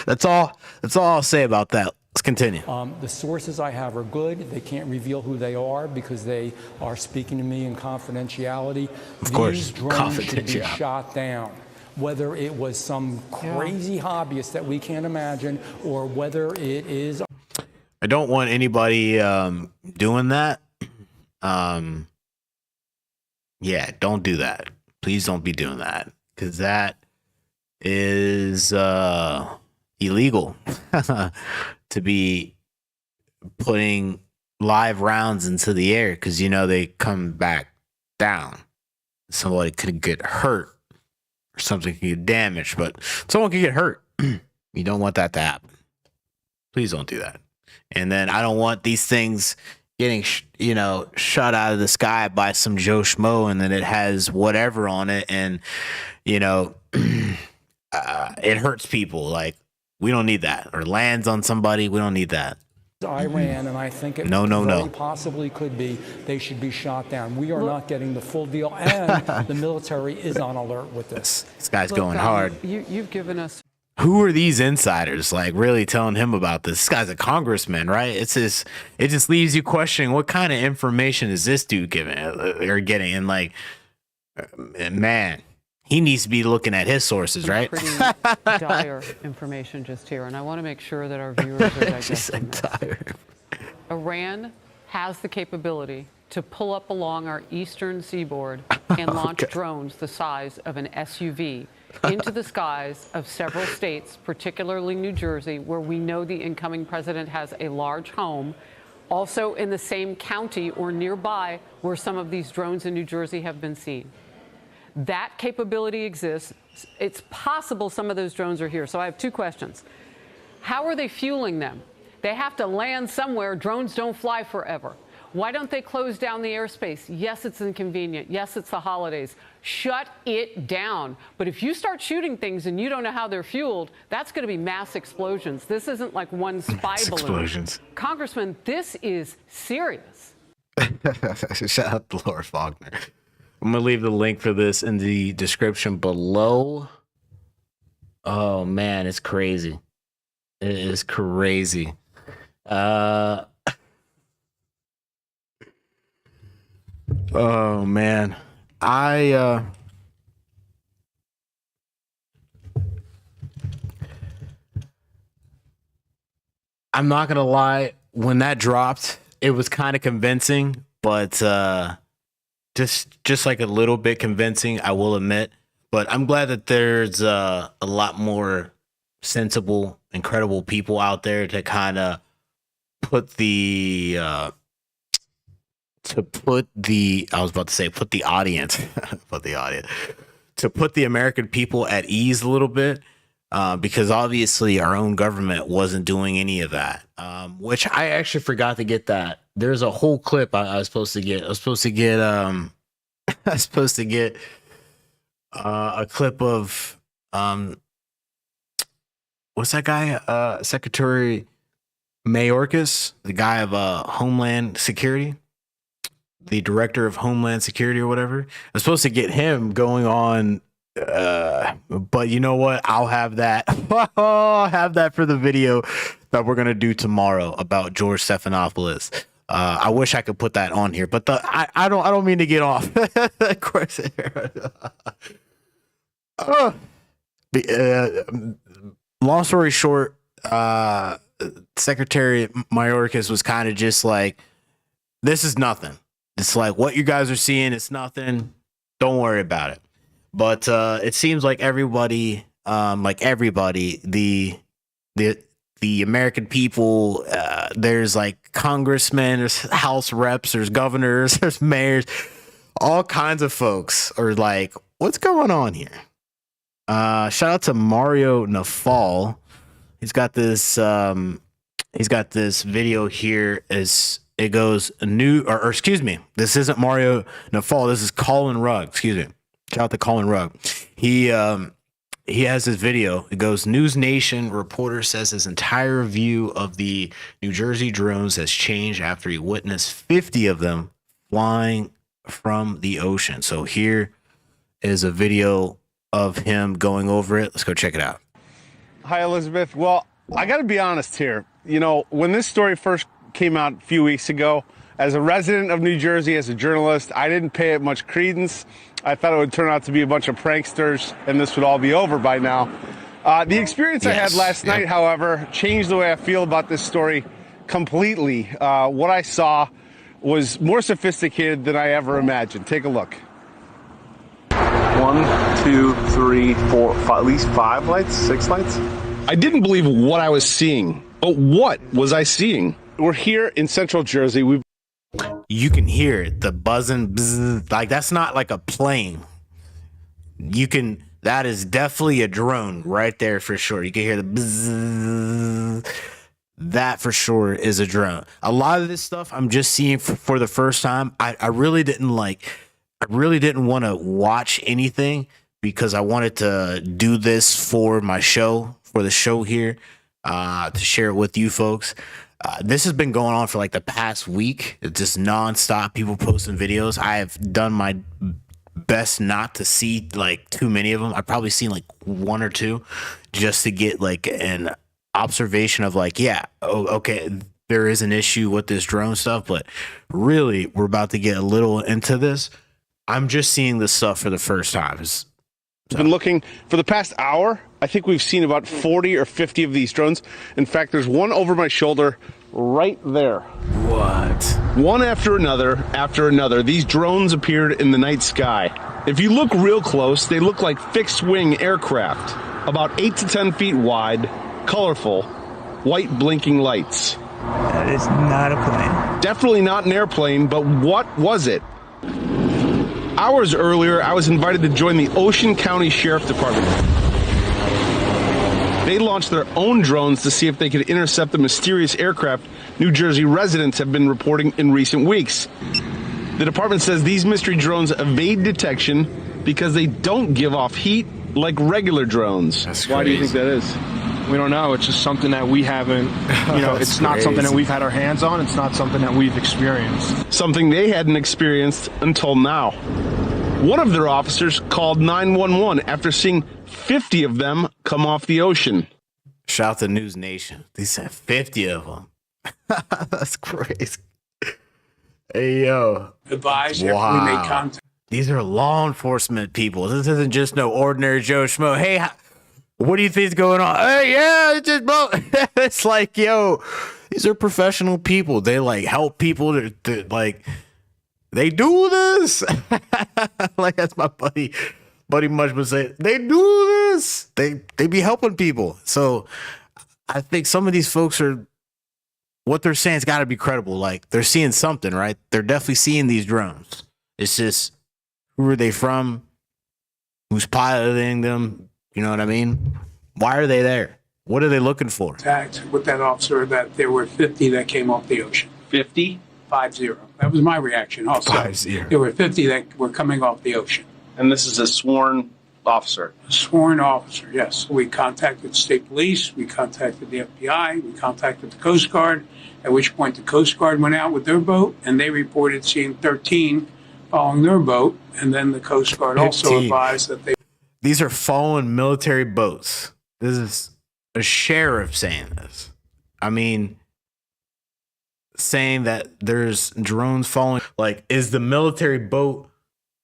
That's all I'll say about that. Let's continue. The sources I have are good. They can't reveal who they are because they are speaking to me in confidentiality. Of course, these drones should be confidentiality. shot down. Whether it was some crazy hobbyist that we can't imagine, or whether it is. I don't want anybody doing that. Yeah, don't do that. Please don't be doing that, because that is illegal to be putting live rounds into the air, because, you know, they come back down. Somebody could get hurt or something could get damaged, but someone could get hurt. You don't want that to happen. Please don't do that. And then I don't want these things getting, you know, shot out of the sky by some Joe Schmo, and then it has whatever on it, and, you know, it hurts people. Like, we don't need that. Or lands on somebody. We don't need that. Iran, and I think it very possibly could be, they should be shot down. We are not getting the full deal, and the military is on alert with this. This guy's going hard. You've given us. Who are these insiders, like, really telling him about this? This guy's a congressman, right? It just leaves you questioning, what kind of information is this dude giving or getting? And, like, man, he needs to be looking at his sources, right? Pretty dire information just here, and I want to make sure that our viewers are digesting this. Iran has the capability to pull up along our eastern seaboard and launch drones the size of an SUV into the skies of several states, particularly New Jersey, where we know the incoming president has a large home. Also in the same county or nearby where some of these drones in New Jersey have been seen. That capability exists. It's possible some of those drones are here. So I have two questions. How are they fueling them? They have to land somewhere. Drones don't fly forever. Why don't they close down the airspace? Yes, it's inconvenient. Yes, it's the holidays. Shut it down. But if you start shooting things and you don't know how they're fueled, that's going to be mass explosions. This isn't like one spy balloon. Explosions. Congressman, this is serious. Shout out to Laura Faulkner. I'm going to leave the link for this in the description below. Oh, man, it's crazy. It is crazy. Oh, man. I'm not going to lie. When that dropped, it was kind of convincing, but just like a little bit convincing, I will admit. But I'm glad that there's a lot more sensible, incredible people out there to kind of put the audience, to put the American people at ease a little bit, because obviously our own government wasn't doing any of that, which I actually forgot to get that. There's a whole clip I was supposed to get. I was supposed to get a clip of what's that guy? Secretary Mayorkas, the guy of Homeland Security, the director of Homeland Security or whatever. I was supposed to get him going on, but you know what? I'll have that. I'll have that for the video that we're gonna do tomorrow about George Stephanopoulos. I wish I could put that on here, but I don't mean to get off. Of course. Long story short, Secretary Mayorkas was kind of just like, this is nothing. It's like what you guys are seeing, it's nothing. Don't worry about it. But it seems like everybody, the American people, there's like congressmen, there's House reps, there's governors, there's mayors, all kinds of folks are like, what's going on here? Shout out to Mario Nafal. He's got this video here as it goes or excuse me, this isn't Mario Nafal, this is Colin Rugg. Excuse me. Shout out to Colin Rugg. He has this video. It goes, News Nation reporter says his entire view of the New Jersey drones has changed after he witnessed 50 of them flying from the ocean. So here is a video of him going over it. Let's go check it out. Hi, Elizabeth. Well, I got to be honest here. You know, when this story first came out a few weeks ago, as a resident of New Jersey, as a journalist, I didn't pay it much credence. I thought it would turn out to be a bunch of pranksters and this would all be over by now. The experience I had last night, however, changed the way I feel about this story completely. What I saw was more sophisticated than I ever imagined. Take a look. 1, 2, 3, 4, 5, at least 5 lights, 6 lights. I didn't believe what I was seeing. But what was I seeing? We're here in Central Jersey. You can hear it, the buzzing, bzz, like that's not like a plane. That is definitely a drone right there for sure. You can hear the bzz. That for sure is a drone. A lot of this stuff I'm just seeing for the first time. I really didn't want to watch anything because I wanted to do this for my show, for the show here, to share it with you folks. This has been going on for like the past week. It's just nonstop people posting videos. I have done my best not to see like too many of them. I've probably seen like 1 or 2 just to get like an observation of like, yeah, okay, there is an issue with this drone stuff, but really we're about to get a little into this. I'm just seeing this stuff for the first time. I've been looking for the past hour. I think we've seen about 40 or 50 of these drones. In fact, there's one over my shoulder right there. What? One after another, these drones appeared in the night sky. If you look real close, they look like fixed-wing aircraft, about 8 to 10 feet wide, colorful, white blinking lights. That is not a plane. Definitely not an airplane, but what was it? Hours earlier, I was invited to join the Ocean County Sheriff Department. They launched their own drones to see if they could intercept the mysterious aircraft New Jersey residents have been reporting in recent weeks. The department says these mystery drones evade detection because they don't give off heat like regular drones. That's Why do you think crazy. that is? We don't know. It's just something that we haven't, it's not something that we've had our hands on. It's not something that we've experienced. Something they hadn't experienced until now. One of their officers called 911 after seeing 50 of them come off the ocean. Shout out to News Nation. They said 50 of them. That's crazy. Hey, yo. Advise everyone they contact. These are law enforcement people. This isn't just no ordinary Joe Schmo. Hey, what do you think is going on? Hey, yeah, it's just it's like, yo, these are professional people. They like help people to like, they do this. Like that's my buddy Much would say. They do this. They be helping people. So I think some of these folks are, what they're saying has got to be credible. Like they're seeing something, right? They're definitely seeing these drones. It's just, who are they from? Who's piloting them? You know what I mean? Why are they there? What are they looking for? With that officer that there were 50 that came off the ocean. 50? 50. That was my reaction also. 50. There were 50 that were coming off the ocean. And this is a sworn officer. A sworn officer, yes. We contacted state police, we contacted the FBI, we contacted the Coast Guard, at which point the Coast Guard went out with their boat and they reported seeing 13 following their boat. And then the Coast Guard also 15. advised that they... These are following military boats. This is a sheriff saying this. I mean, saying that there's drones following. Like, is the military boat,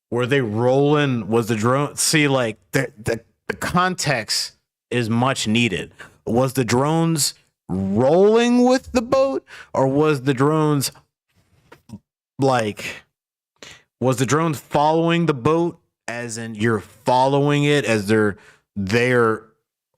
were they rolling? Was the drone? See, like, the context is much needed. Was the drones rolling with the boat, or was the drones like, was the drone following the boat, as in you're following it as they're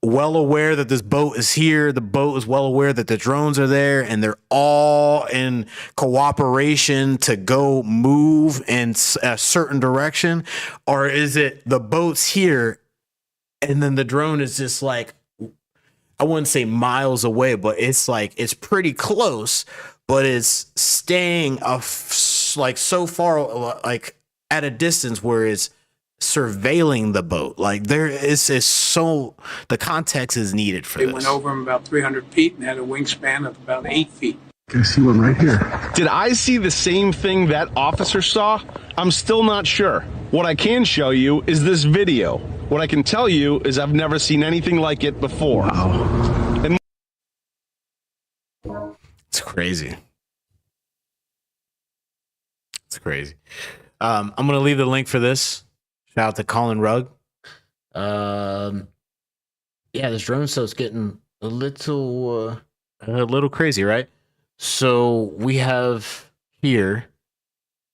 well aware that this boat is here, the boat is well aware that the drones are there, and they're all in cooperation to go move in a certain direction? Or is it the boat's here and then the drone is just like, I wouldn't say miles away, but it's like it's pretty close, but it's staying like so far, like at a distance where it's surveilling the boat? Like there is so the context is needed for They this. went over them about 300 feet and had a wingspan of about 8 feet. I see one right here. Did I see the same thing that officer saw? I'm still not sure. What I can show you is this video. What I can tell you is I've never seen anything like it before. Wow. And It's crazy. It's crazy. I'm gonna leave the link for this. Shout out to Colin Rugg. Yeah, this drone stuff's getting a little crazy, right? So we have here,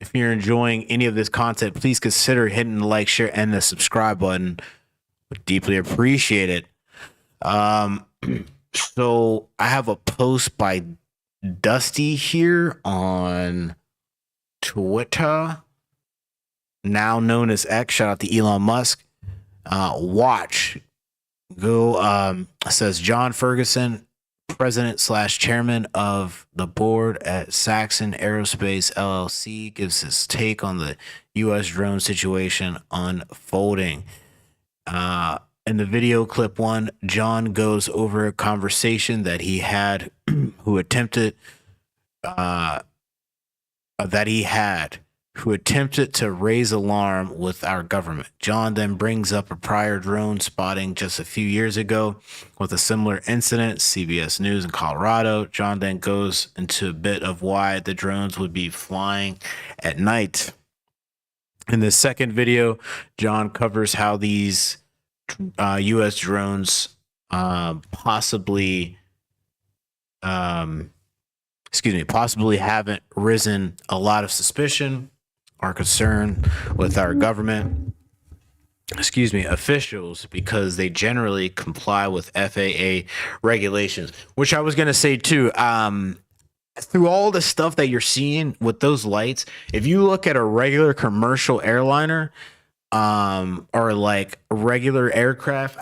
if you're enjoying any of this content, please consider hitting the like, share, and the subscribe button. Would deeply appreciate it. So I have a post by Dusty here on Twitter, now known as X. Shout out to Elon Musk. Says John Ferguson, president / chairman of the board at Saxon Aerospace LLC, gives his take on the U.S. drone situation unfolding. In the video clip one, John goes over a conversation that he had who attempted to raise alarm with our government. John then brings up a prior drone spotting just a few years ago with a similar incident, CBS News in Colorado. John then goes into a bit of why the drones would be flying at night. In the second video, John covers how these U.S. drones possibly haven't risen a lot of suspicion or concern with our government, officials, because they generally comply with FAA regulations, which I was going to say too. Through all the stuff that you're seeing with those lights, if you look at a regular commercial airliner, or like a regular aircraft,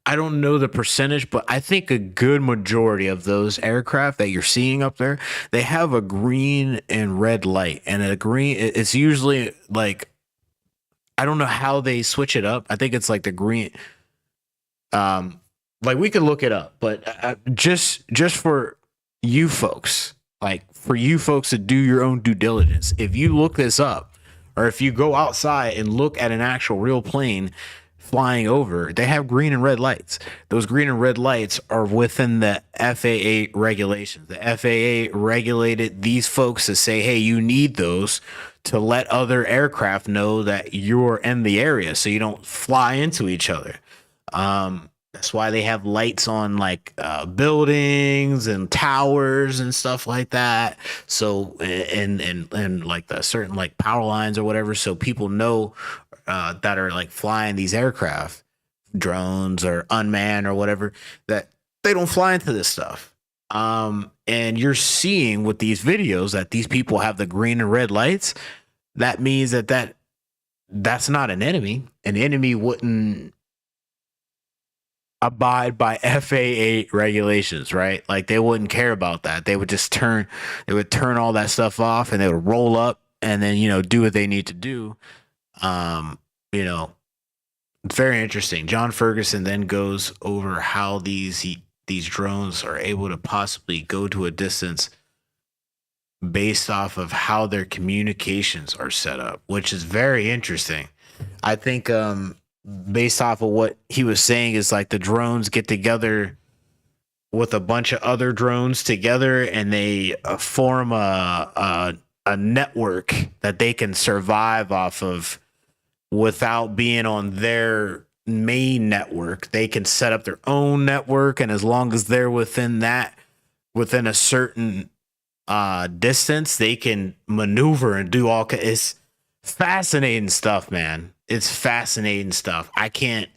I don't know the percentage, but I think a good majority of those aircraft that you're seeing up there, they have a green and red light, and it's usually like, I don't know how they switch it up. I think it's like the green. Like we could look it up, but just for you folks, to do your own due diligence. If you look this up, or if you go outside and look at an actual real plane flying over, they have green and red lights. Those green and red lights are within the FAA regulations. The FAA regulated these folks to say, hey, you need those to let other aircraft know that you're in the area so you don't fly into each other. That's why they have lights on like buildings and towers and stuff like that. So and like the certain like power lines or whatever, so people know that are like flying these aircraft, drones or unmanned or whatever, that they don't fly into this stuff. And you're seeing with these videos that these people have the green and red lights. That means that's not an enemy. An enemy wouldn't abide by FAA regulations, right? Like they wouldn't care about that. They would just turn all that stuff off, and they would roll up and then, do what they need to do. It's very interesting. John Ferguson then goes over how these drones are able to possibly go to a distance based off of how their communications are set up, which is very interesting. I think, based off of what he was saying, is like the drones get together with a bunch of other drones together, and they form a network that they can survive off of without being on their main network. They can set up their own network, and as long as they're within a certain distance, they can maneuver and do all. It's fascinating stuff, man. It's fascinating stuff. I can't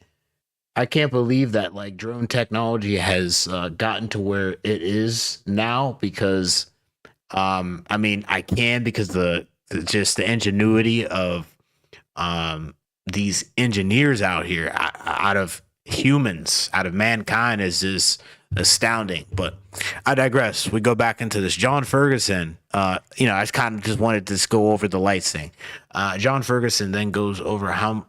believe that like drone technology has gotten to where it is now because I mean I can because just the ingenuity of these engineers out here out of humans, out of mankind is just astounding. But I digress. We go back into this. John Ferguson, I kind of just wanted to just go over the lights thing. John Ferguson then goes over how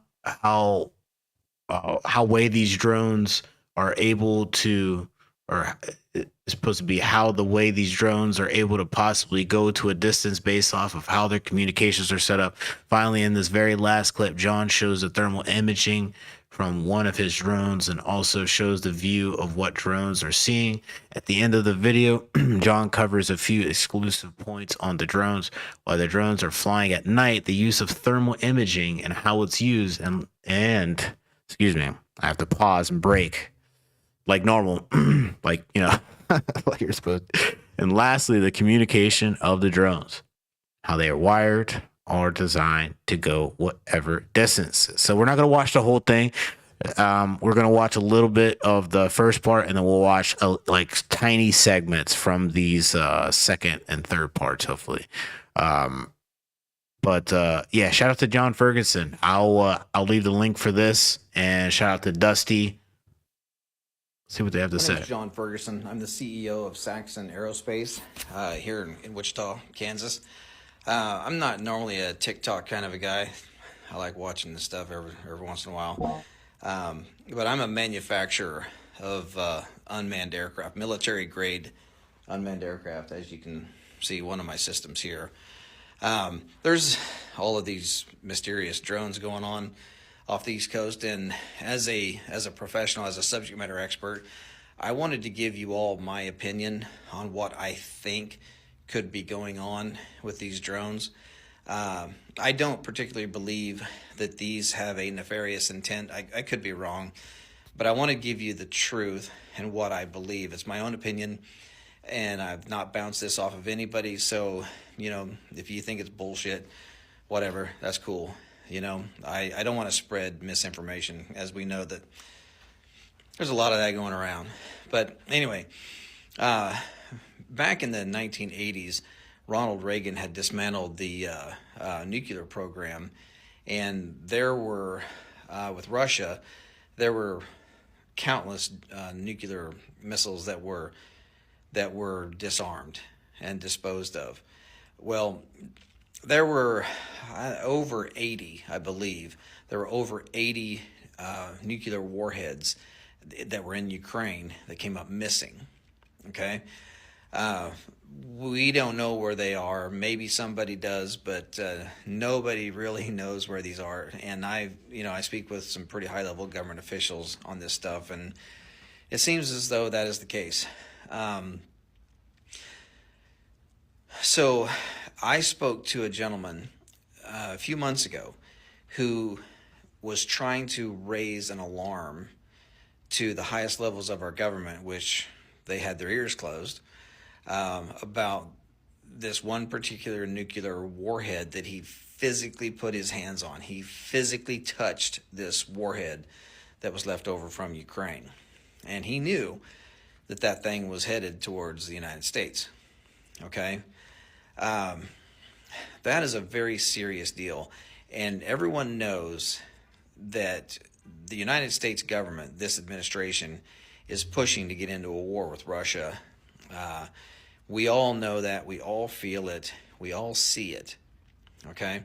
way these drones are able to, or it's supposed to be how the way these drones are able to possibly go to a distance based off of how their communications are set up. Finally, in this very last clip, John shows the thermal imaging from one of his drones and also shows the view of what drones are seeing. At the end of the video, John covers a few exclusive points on the drones. While the drones are flying at night, the use of thermal imaging and how it's used and excuse me, I have to pause and break like normal, like, like you're supposed to. And lastly, the communication of the drones, how they are wired or designed to go whatever distance. So we're not going to watch the whole thing. We're going to watch a little bit of the first part, and then we'll watch like tiny segments from these second and third parts, hopefully. But yeah, shout out to John Ferguson. I'll leave the link for this, and shout out to Dusty. See what they have to say. My name is John Ferguson. I'm the CEO of Saxon Aerospace here in Wichita, Kansas. I'm not normally a TikTok kind of a guy. I like watching this stuff every once in a while. But I'm a manufacturer of unmanned aircraft, military grade unmanned aircraft, as you can see one of my systems here. There's all of these mysterious drones going on off the East Coast, and as a professional, as a subject matter expert, I wanted to give you all my opinion on what I think could be going on with these drones. I don't particularly believe that these have a nefarious intent. I could be wrong, but I want to give you the truth and what I believe. It's my own opinion, and I've not bounced this off of anybody. So, if you think it's bullshit, whatever, that's cool. I don't want to spread misinformation, as we know that there's a lot of that going around. But anyway, back in the 1980s, Ronald Reagan had dismantled the nuclear program, and there were, with Russia, there were countless nuclear missiles that were disarmed and disposed of. Well, there were over 80, I believe. There were over 80 nuclear warheads that were in Ukraine that came up missing. Okay? We don't know where they are. Maybe somebody does, but nobody really knows where these are. And I speak with some pretty high-level government officials on this stuff, and it seems as though that is the case. So I spoke to a gentleman a few months ago who was trying to raise an alarm to the highest levels of our government, which they had their ears closed, about this one particular nuclear warhead that he physically put his hands on. He physically touched this warhead that was left over from Ukraine. And he knew that thing was headed towards the United States. Okay? That is a very serious deal. And everyone knows that the United States government, this administration, is pushing to get into a war with Russia. We all know that. We all feel it. We all see it. Okay?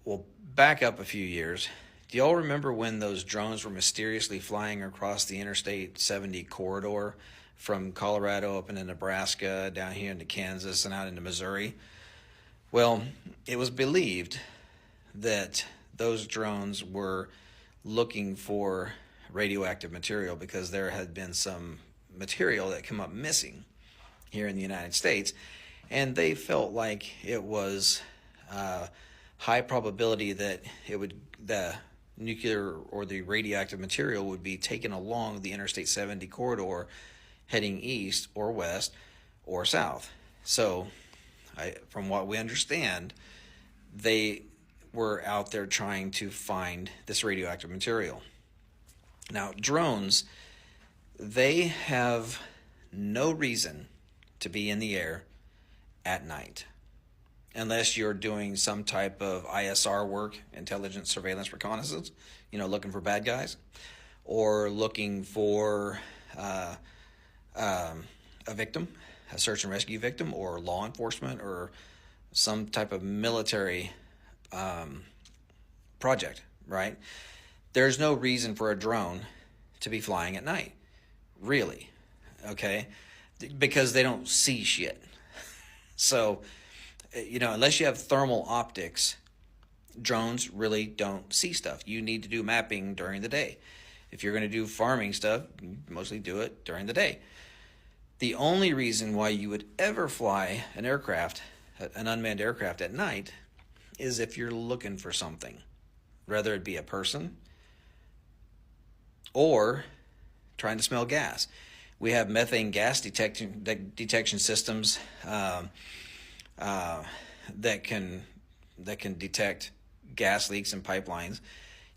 Well, back up a few years. Do y'all remember when those drones were mysteriously flying across the Interstate 70 corridor from Colorado up into Nebraska, down here into Kansas, and out into Missouri? Well, it was believed that those drones were looking for radioactive material because there had been some material that came up missing here in the United States, and they felt like it was high probability that the nuclear or the radioactive material would be taken along the Interstate 70 corridor heading east or west or south. So, from what we understand, they were out there trying to find this radioactive material. Now, drones, they have no reason to be in the air at night unless you're doing some type of ISR work, intelligence, surveillance, reconnaissance, looking for bad guys, or looking for a victim, a search and rescue victim, or law enforcement, or some type of military project, right? There's no reason for a drone to be flying at night, really, okay? Because they don't see shit. So, unless you have thermal optics, drones really don't see stuff. You need to do mapping during the day. If you're going to do farming stuff, mostly do it during the day. The only reason why you would ever fly an aircraft, an unmanned aircraft at night, is if you're looking for something, whether it be a person or trying to smell gas. We have methane gas detection systems that can detect gas leaks in pipelines.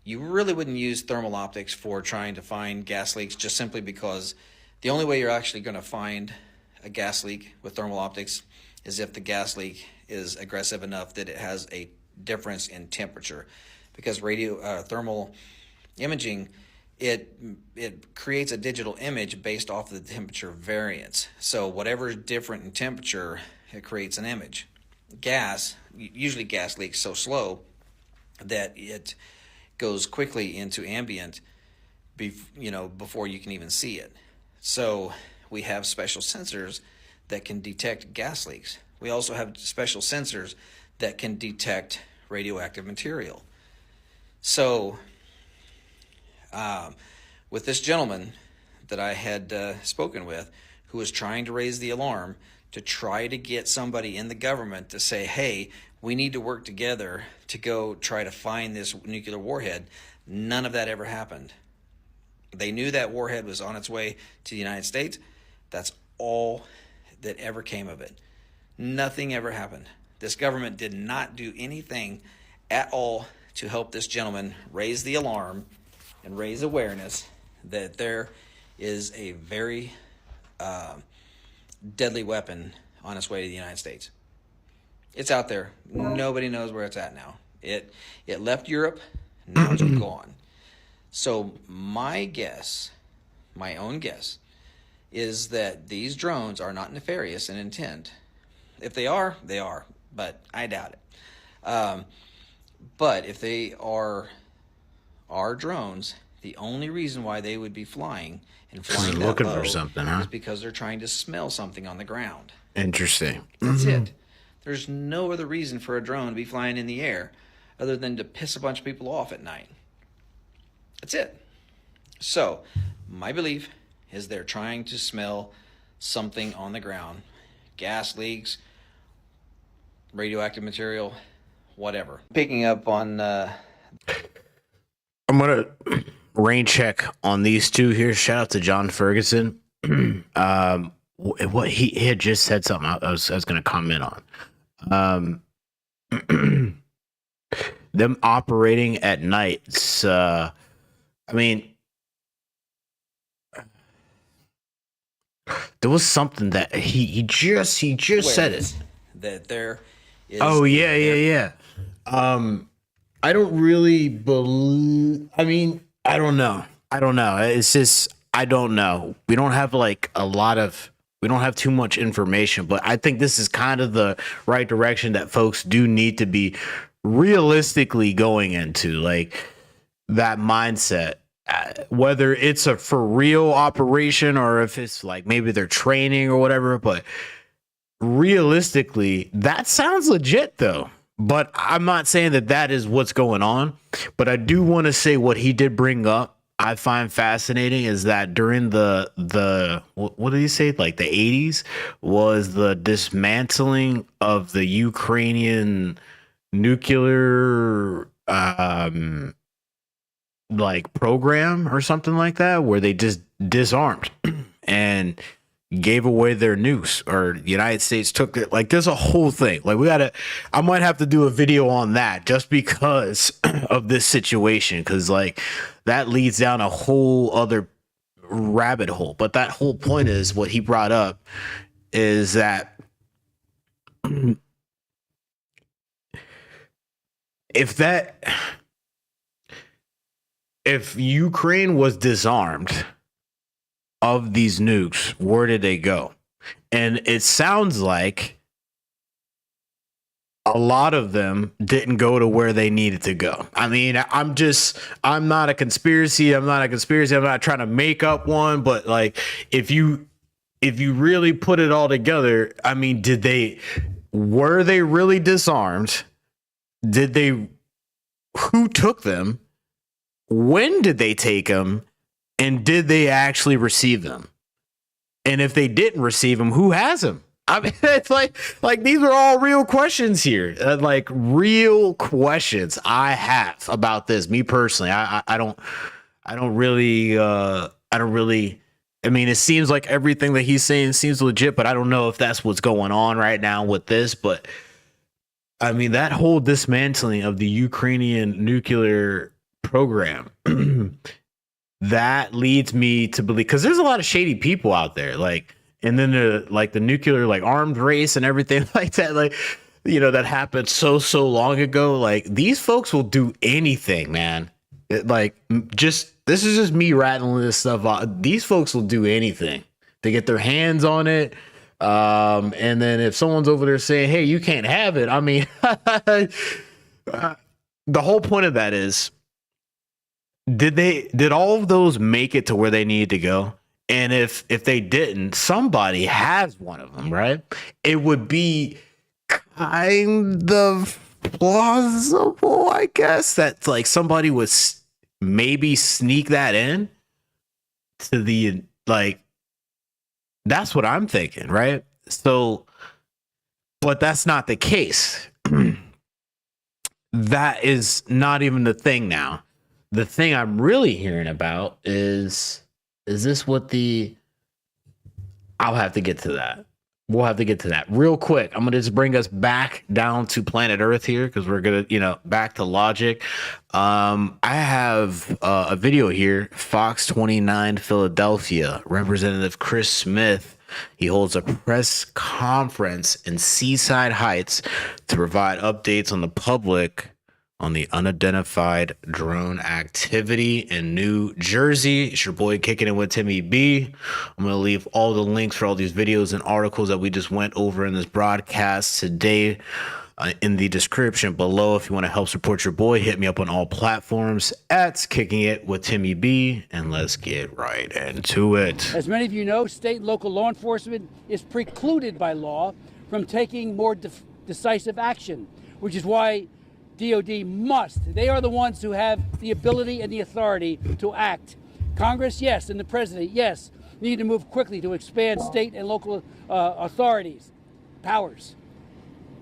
You really wouldn't use thermal optics for trying to find gas leaks, just simply because the only way you're actually going to find a gas leak with thermal optics is if the gas leak is aggressive enough that it has a difference in temperature. Because thermal imaging, it creates a digital image based off of the temperature variance. So whatever is different in temperature, it creates an image. Usually gas leaks so slow that it goes quickly into ambient before you can even see it. So we have special sensors that can detect gas leaks. We also have special sensors that can detect radioactive material. So with this gentleman that I had spoken with, who was trying to raise the alarm to try to get somebody in the government to say, hey, we need to work together to go try to find this nuclear warhead, none of that ever happened. They knew that warhead was on its way to the United States. That's all that ever came of it. Nothing ever happened. This government did not do anything at all to help this gentleman raise the alarm and raise awareness that there is a very deadly weapon on its way to the United States. It's out there. Nobody knows where it's at now. It left Europe. Now it's gone. So my own guess, is that these drones are not nefarious in intent. If they are, they are, but I doubt it. But if they are drones, the only reason why they would be flying and flying that looking low for something, huh? is because they're trying to smell something on the ground. Interesting. That's it. There's no other reason for a drone to be flying in the air other than to piss a bunch of people off at night. That's it. So, my belief is they're trying to smell something on the ground. Gas leaks, radioactive material, whatever. Picking up on... I'm going to rain check on these two here. Shout out to John Ferguson. What he had just said something I was going to comment on. Them operating at nights. I mean, there was something that he just said it. That there is... Oh yeah. I don't really believe. I mean, I don't know. It's just I don't know. We don't have we don't have too much information, but I think this is kind of the right direction that folks do need to be realistically going into, like that mindset. Whether it's a for real operation or if it's like maybe they're training or whatever, but realistically, that sounds legit though. But I'm not saying that is what's going on. But I do want to say what he did bring up, I find fascinating, is that during the what did he say? Like the 80s was the dismantling of the Ukrainian nuclear like program or something like that, where they just disarmed. And gave away their nukes, or the United States took it. Like, there's a whole thing. Like, I might have to do a video on that just because of this situation, because like that leads down a whole other rabbit hole. But that whole point is what he brought up is that if Ukraine was disarmed of these nukes, where did they go? And it sounds like a lot of them didn't go to where they needed to go. I mean, I'm not a conspiracy. I'm not trying to make up one, but like, if you really put it all together, I mean, were they really disarmed? Who took them? When did they take them? And did they actually receive them? And if they didn't receive them, who has them? I mean, it's like these are all real questions here. Like real questions I have about this. Me personally, I don't really. I mean, it seems like everything that he's saying seems legit, but I don't know if that's what's going on right now with this. But I mean, that whole dismantling of the Ukrainian nuclear program. That leads me to believe, because there's a lot of shady people out there, like, and then the nuclear, like, armed race and everything like that, like, you know, that happened so long ago. Like, these folks will do anything, man. This is just me rattling this stuff out. These folks will do anything to get their hands on it. And then if someone's over there saying, hey, you can't have it, I mean, the whole point of that is, did all of those make it to where they needed to go? And if they didn't, somebody has one of them, right? It would be kind of plausible, I guess, that like somebody would maybe sneak that in to the, like, that's what I'm thinking, right? So, but that's not the case. That is not even the thing now. The thing I'm really hearing about is this what I'll have to get to that. We'll have to get to that real quick. I'm going to just bring us back down to planet Earth here, because we're going to, back to logic. I have a video here. Fox 29 Philadelphia, Representative Chris Smith. He holds a press conference in Seaside Heights to provide updates on the public on the unidentified drone activity in New Jersey. It's your boy Kicking It with Timmy B. I'm going to leave all the links for all these videos and articles that we just went over in this broadcast today in the description below. If you want to help support your boy, hit me up on all platforms at Kicking It with Timmy B, and let's get right into it. As many of you know, state and local law enforcement is precluded by law from taking more decisive action, which is why DOD must. They are the ones who have the ability and the authority to act. Congress, yes, and the president, yes, need to move quickly to expand state and local authorities, powers.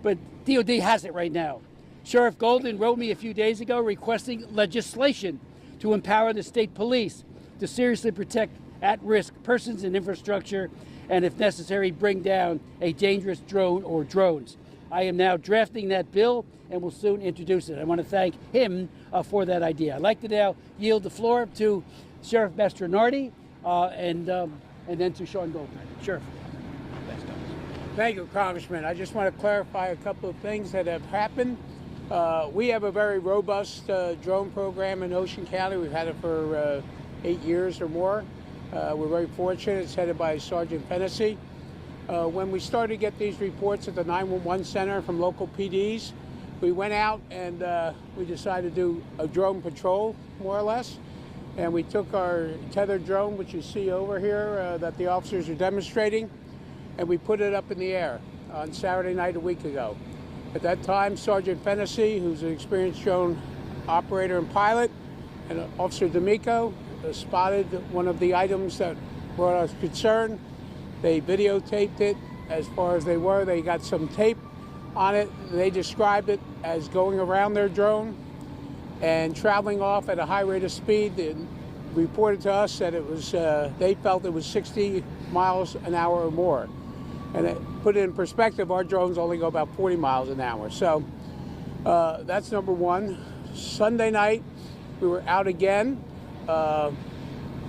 But DOD has it right now. Sheriff Golden wrote me a few days ago requesting legislation to empower the state police to seriously protect at-risk persons and infrastructure, and if necessary, bring down a dangerous drone or drones. I am now drafting that bill and will soon introduce it. I want to thank him for that idea. I'd like to now yield the floor to Sheriff Mastronardi and then to Sean Goldberg. Sheriff. Thank you, Congressman. I just want to clarify a couple of things that have happened. We have a very robust drone program in Ocean County. We've had it for 8 years or more. We're very fortunate. It's headed by Sergeant Fennessy. When we started to get these reports at the 911 center from local PDs, we went out and we decided to do a drone patrol, more or less. And we took our tethered drone, which you see over here, that the officers are demonstrating, and we put it up in the air on Saturday night a week ago. At that time, Sergeant Fennessy, who's an experienced drone operator and pilot, and Officer D'Amico spotted one of the items that brought us concern. They videotaped it as far as they were. They got some tape on it. They described it as going around their drone and traveling off at a high rate of speed. reported to us that it was, they felt it was 60 miles an hour or more. And it put it in perspective, our drones only go about 40 miles an hour. So that's number one. Sunday night, we were out again.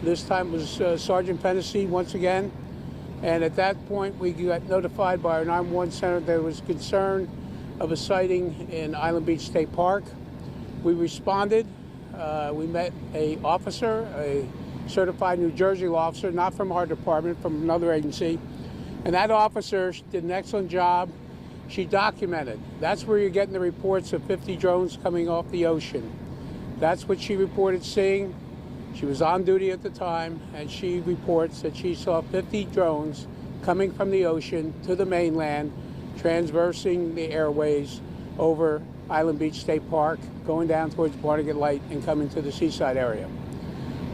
This time was Sergeant Fennessy once again. And at that point, we got notified by our 911 center that there was concern of a sighting in Island Beach State Park. We responded. We met a officer, a certified New Jersey law officer, not from our department, from another agency. And that officer did an excellent job. She documented. That's where you're getting the reports of 50 drones coming off the ocean. That's what she reported seeing. She was on duty at the time, and she reports that she saw 50 drones coming from the ocean to the mainland, transversing the airways over Island Beach State Park, going down towards Barnegat Light and coming to the seaside area.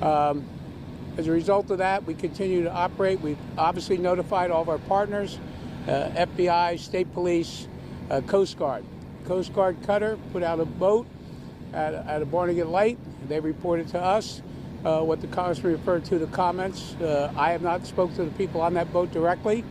As a result of that, we continue to operate. We've obviously notified all of our partners, FBI, State Police, Coast Guard. Coast Guard cutter put out a boat at a Barnegat Light. They reported to us what the Congressman referred to the comments. I have not spoken to the people on that boat directly.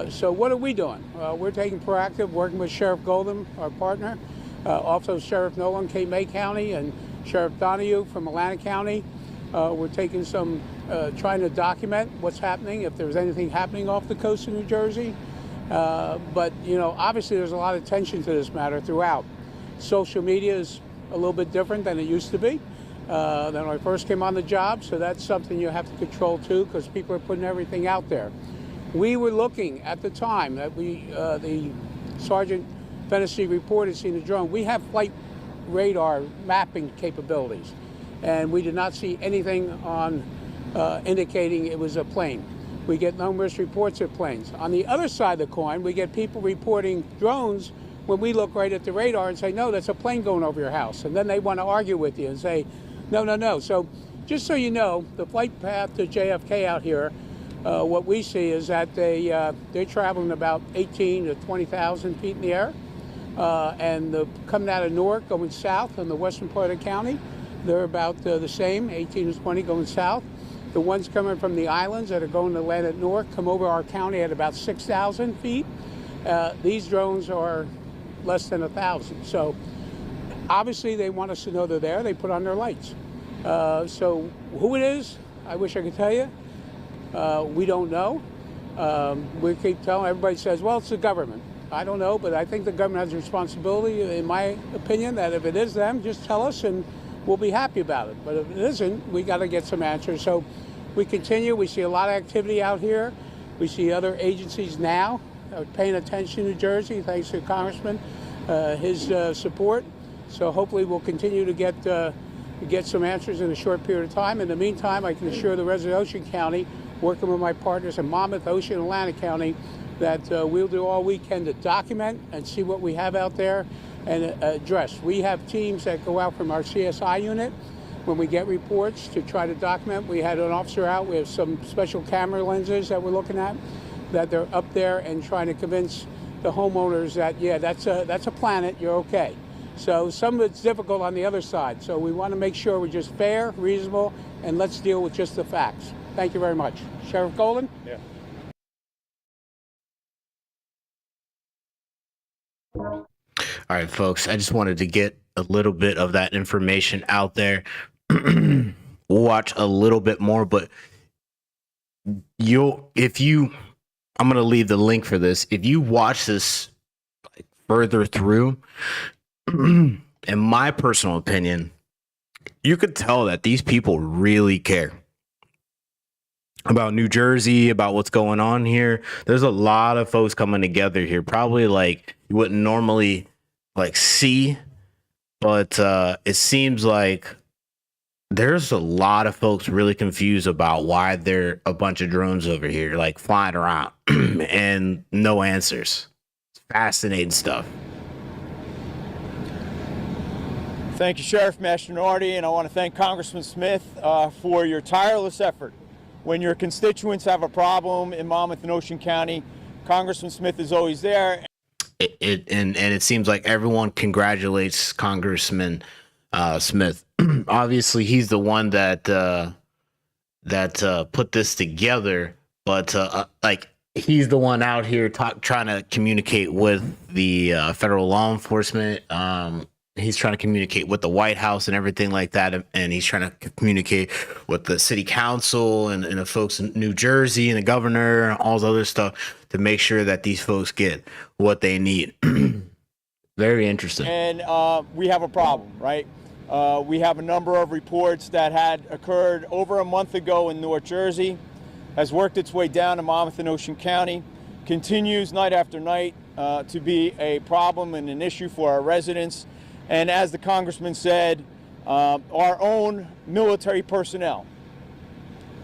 So what are we doing? We're taking proactive, working with Sheriff Golden, our partner, also Sheriff Nolan, Cape May County, and Sheriff Donahue from Atlantic County. We're taking some, trying to document what's happening, if there's anything happening off the coast of New Jersey. But, you know, obviously there's a lot of attention to this matter throughout. Social media is a little bit different than it used to be than when I first came on the job, so that's something you have to control too, because people are putting everything out there. We were looking at the time that the Sergeant Fennessy reported seeing the drone. We have flight radar mapping capabilities, and we did not see anything on indicating it was a plane. We get numerous reports of planes. On the other side of the coin, we get people reporting drones when we look right at the radar and say, no, that's a plane going over your house. And then they want to argue with you and say, no, no, no. So just so you know, the flight path to JFK out here, what we see is that they're traveling about 18 to 20,000 feet in the air. And coming out of Newark, going south in the western part of the county, they're about the same, 18 to 20 going south. The ones coming from the islands that are going to land at Newark come over our county at about 6,000 feet. These drones are less than 1,000. So obviously they want us to know they're there. They put on their lights. So who it is, I wish I could tell you. We don't know. We keep telling, everybody says, well, it's the government. I don't know, but I think the government has a responsibility, in my opinion, that if it is them, just tell us and we'll be happy about it. But if it isn't, we got to get some answers. So we continue. We see a lot of activity out here. We see other agencies now paying attention to New Jersey, thanks to Congressman, his support. So hopefully we'll continue to get some answers in a short period of time. In the meantime, I can assure the resident of Ocean County, working with my partners in Monmouth, Ocean, and Atlantic County, that we'll do all we can to document and see what we have out there and address. We have teams that go out from our CSI unit when we get reports to try to document. We had an officer out. We have some special camera lenses that we're looking at, that they're up there and trying to convince the homeowners that, yeah, that's a planet, you're okay. So some of it's difficult on the other side. So we want to make sure we're just fair, reasonable, and let's deal with just the facts. Thank you very much. Sheriff Golden? Yeah. All right, folks, I just wanted to get a little bit of that information out there. We'll watch a little bit more, but I'm going to leave the link for this. If you watch this further through, in my personal opinion, you could tell that these people really care about New Jersey, about what's going on here. There's a lot of folks coming together here, probably like you wouldn't normally see, but it seems like there's a lot of folks really confused about why there are a bunch of drones over here like flying around and no answers. It's fascinating stuff. Thank you, Sheriff Mastronardi, and I want to thank Congressman Smith for your tireless effort. When your constituents have a problem in Monmouth and Ocean County, Congressman Smith is always there. And it seems like everyone congratulates Congressman Smith obviously he's the one that put this together, but like he's the one out here trying to communicate with the federal law enforcement. He's trying to communicate with the White House and everything like that, and he's trying to communicate with the city council and the folks in New Jersey and the governor and all this other stuff to make sure that these folks get what they need. Very interesting. And we have a problem, right? We have a number of reports that had occurred over a month ago in North Jersey, has worked its way down to Monmouth and Ocean County, continues night after night to be a problem and an issue for our residents. And as the congressman said, our own military personnel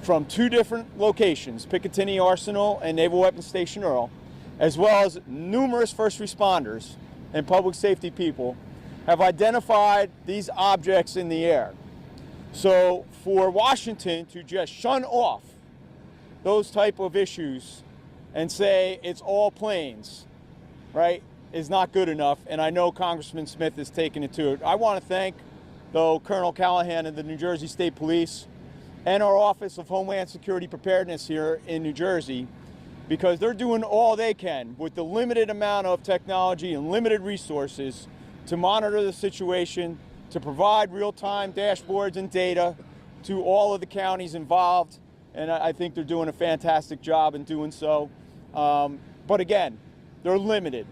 from 2 different locations, Picatinny Arsenal and Naval Weapons Station Earl, as well as numerous first responders and public safety people, have identified these objects in the air. So for Washington to just shun off those type of issues and say it's all planes, right, is not good enough, and I know Congressman Smith is taking it to it. I want to thank, though, Colonel Callahan of the New Jersey State Police and our Office of Homeland Security Preparedness here in New Jersey, because they're doing all they can with the limited amount of technology and limited resources to monitor the situation, to provide real-time dashboards and data to all of the counties involved, and I think they're doing a fantastic job in doing so. But again, they're limited.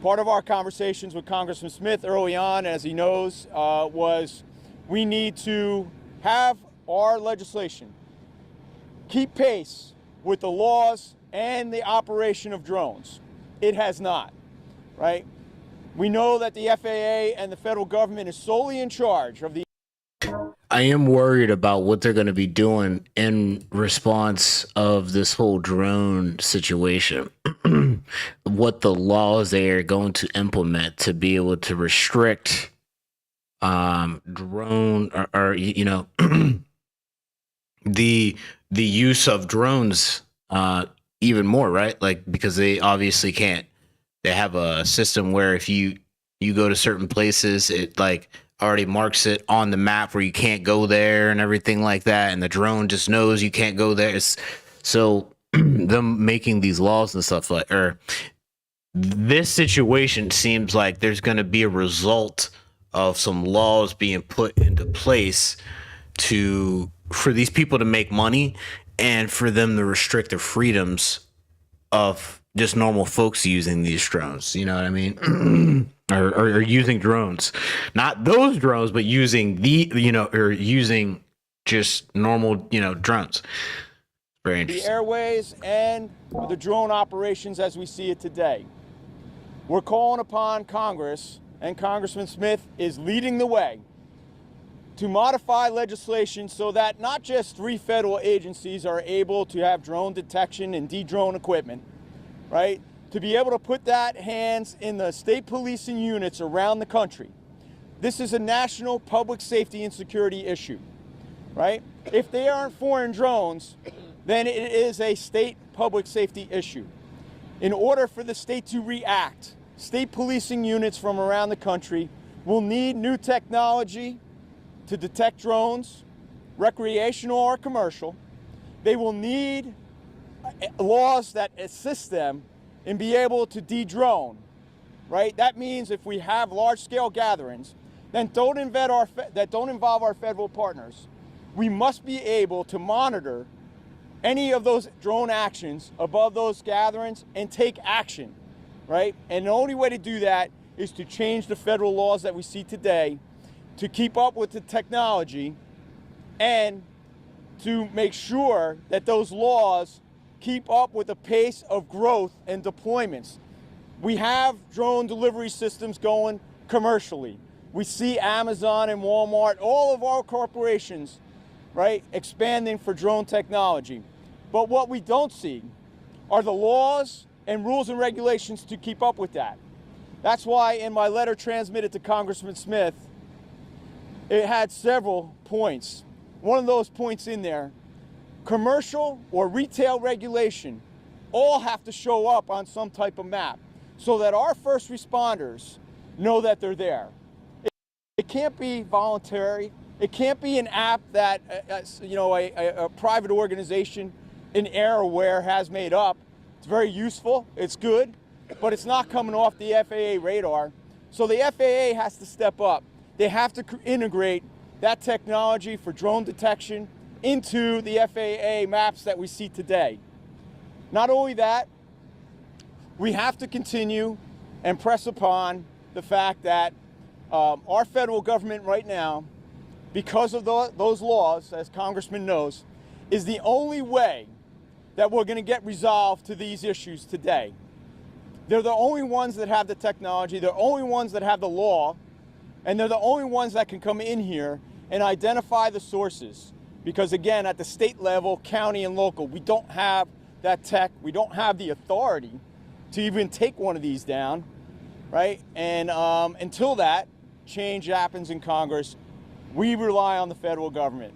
Part of our conversations with Congressman Smith early on, as he knows, was we need to have our legislation keep pace with the laws and the operation of drones. It has not, right? We know that the FAA and the federal government is solely in charge of the... I am worried about what they're going to be doing in response of this whole drone situation. What the laws they are going to implement to be able to restrict drone or you know the use of drones even more, right? Like, because they obviously can't. They have a system where if you go to certain places, it like already marks it on the map where you can't go there and everything like that, and the drone just knows you can't go there. So them making these laws and stuff like, or this situation seems like there's going to be a result of some laws being put into place for these people to make money and for them to restrict the freedoms of just normal folks using these drones. You know what I mean? or using drones, not those drones, but using or using just normal, drones. Very interesting. The airways and the drone operations as we see it today. We're calling upon Congress, and Congressman Smith is leading the way, to modify legislation so that not just 3 federal agencies are able to have drone detection and de-drone equipment, right? To be able to put that hands in the state policing units around the country. This is a national public safety and security issue, right? If they aren't foreign drones, then it is a state public safety issue. In order for the state to react, state policing units from around the country will need new technology to detect drones, recreational or commercial. They will need laws that assist them in being able to de-drone, right? That means if we have large-scale gatherings that don't involve our federal partners, we must be able to monitor any of those drone actions above those gatherings and take action, right? And the only way to do that is to change the federal laws that we see today to keep up with the technology and to make sure that those laws keep up with the pace of growth and deployments. We have drone delivery systems going commercially. We see Amazon and Walmart, all of our corporations, right, expanding for drone technology. But what we don't see are the laws and rules and regulations to keep up with that. That's why in my letter transmitted to Congressman Smith, it had several points. One of those points in there, commercial or retail regulation, all have to show up on some type of map so that our first responders know that they're there. It It can't be voluntary. It can't be an app that, a private organization in Errorware has made up. It's very useful, it's good, but it's not coming off the FAA radar. So the FAA has to step up. They have to integrate that technology for drone detection into the FAA maps that we see today. Not only that, we have to continue and press upon the fact that our federal government right now, because of those laws, as Congressman knows, is the only way that we're going to get resolved to these issues today. They're the only ones that have the technology, they're the only ones that have the law, and they're the only ones that can come in here and identify the sources. Because again, at the state level, county and local, we don't have that tech, we don't have the authority to even take one of these down, right? And until that change happens in Congress, we rely on the federal government.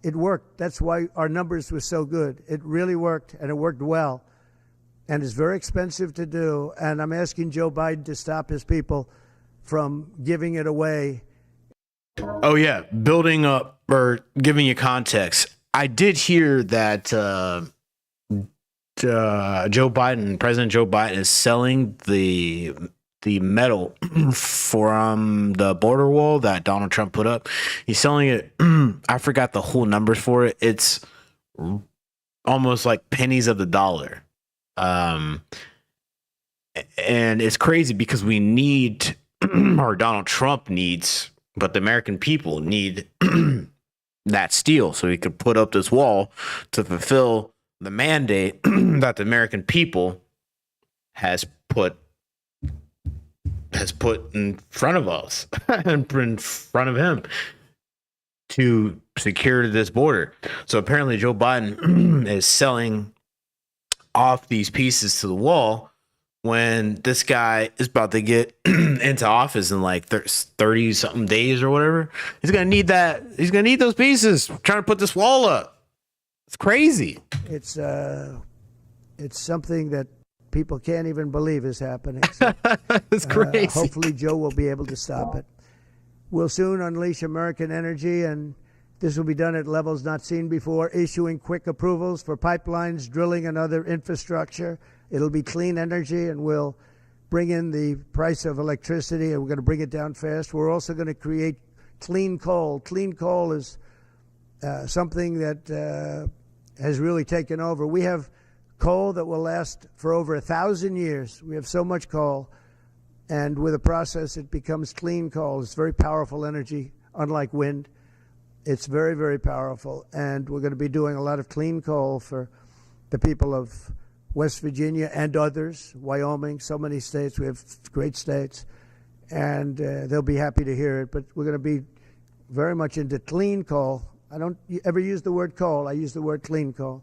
It worked. That's why our numbers were so good. It really worked, and it worked well. And it's very expensive to do. And I'm asking Joe Biden to stop his people from giving it away. Oh, yeah. Building up or giving you context. I did hear that President Joe Biden is selling the metal from the border wall that Donald Trump put up. He's selling it. I forgot the whole numbers for it. It's almost like pennies of the dollar. And it's crazy because we need, or Donald Trump needs, but the American people need that steel so he could put up this wall to fulfill the mandate that the American people has has put in front of us and in front of him to secure this border. So apparently Joe Biden is selling off these pieces to the wall when this guy is about to get into office in like 30 something days or whatever. He's going to need that. He's going to need those pieces trying to put this wall up. It's crazy. It's something that people can't even believe is happening. So, it's crazy. Hopefully Joe will be able to stop it. We'll soon unleash American energy, and this will be done at levels not seen before, issuing quick approvals for pipelines, drilling, and other infrastructure. It'll be clean energy, and we'll bring in the price of electricity, and we're going to bring it down fast. We're also going to create clean coal. Clean coal is something that has really taken over. We have coal that will last for over 1,000 years. We have so much coal, and with a process, it becomes clean coal. It's very powerful energy, unlike wind. It's very, very powerful, and we're going to be doing a lot of clean coal for the people of West Virginia and others, Wyoming, so many states. We have great states, and they'll be happy to hear it. But we're going to be very much into clean coal. I don't ever use the word coal. I use the word clean coal.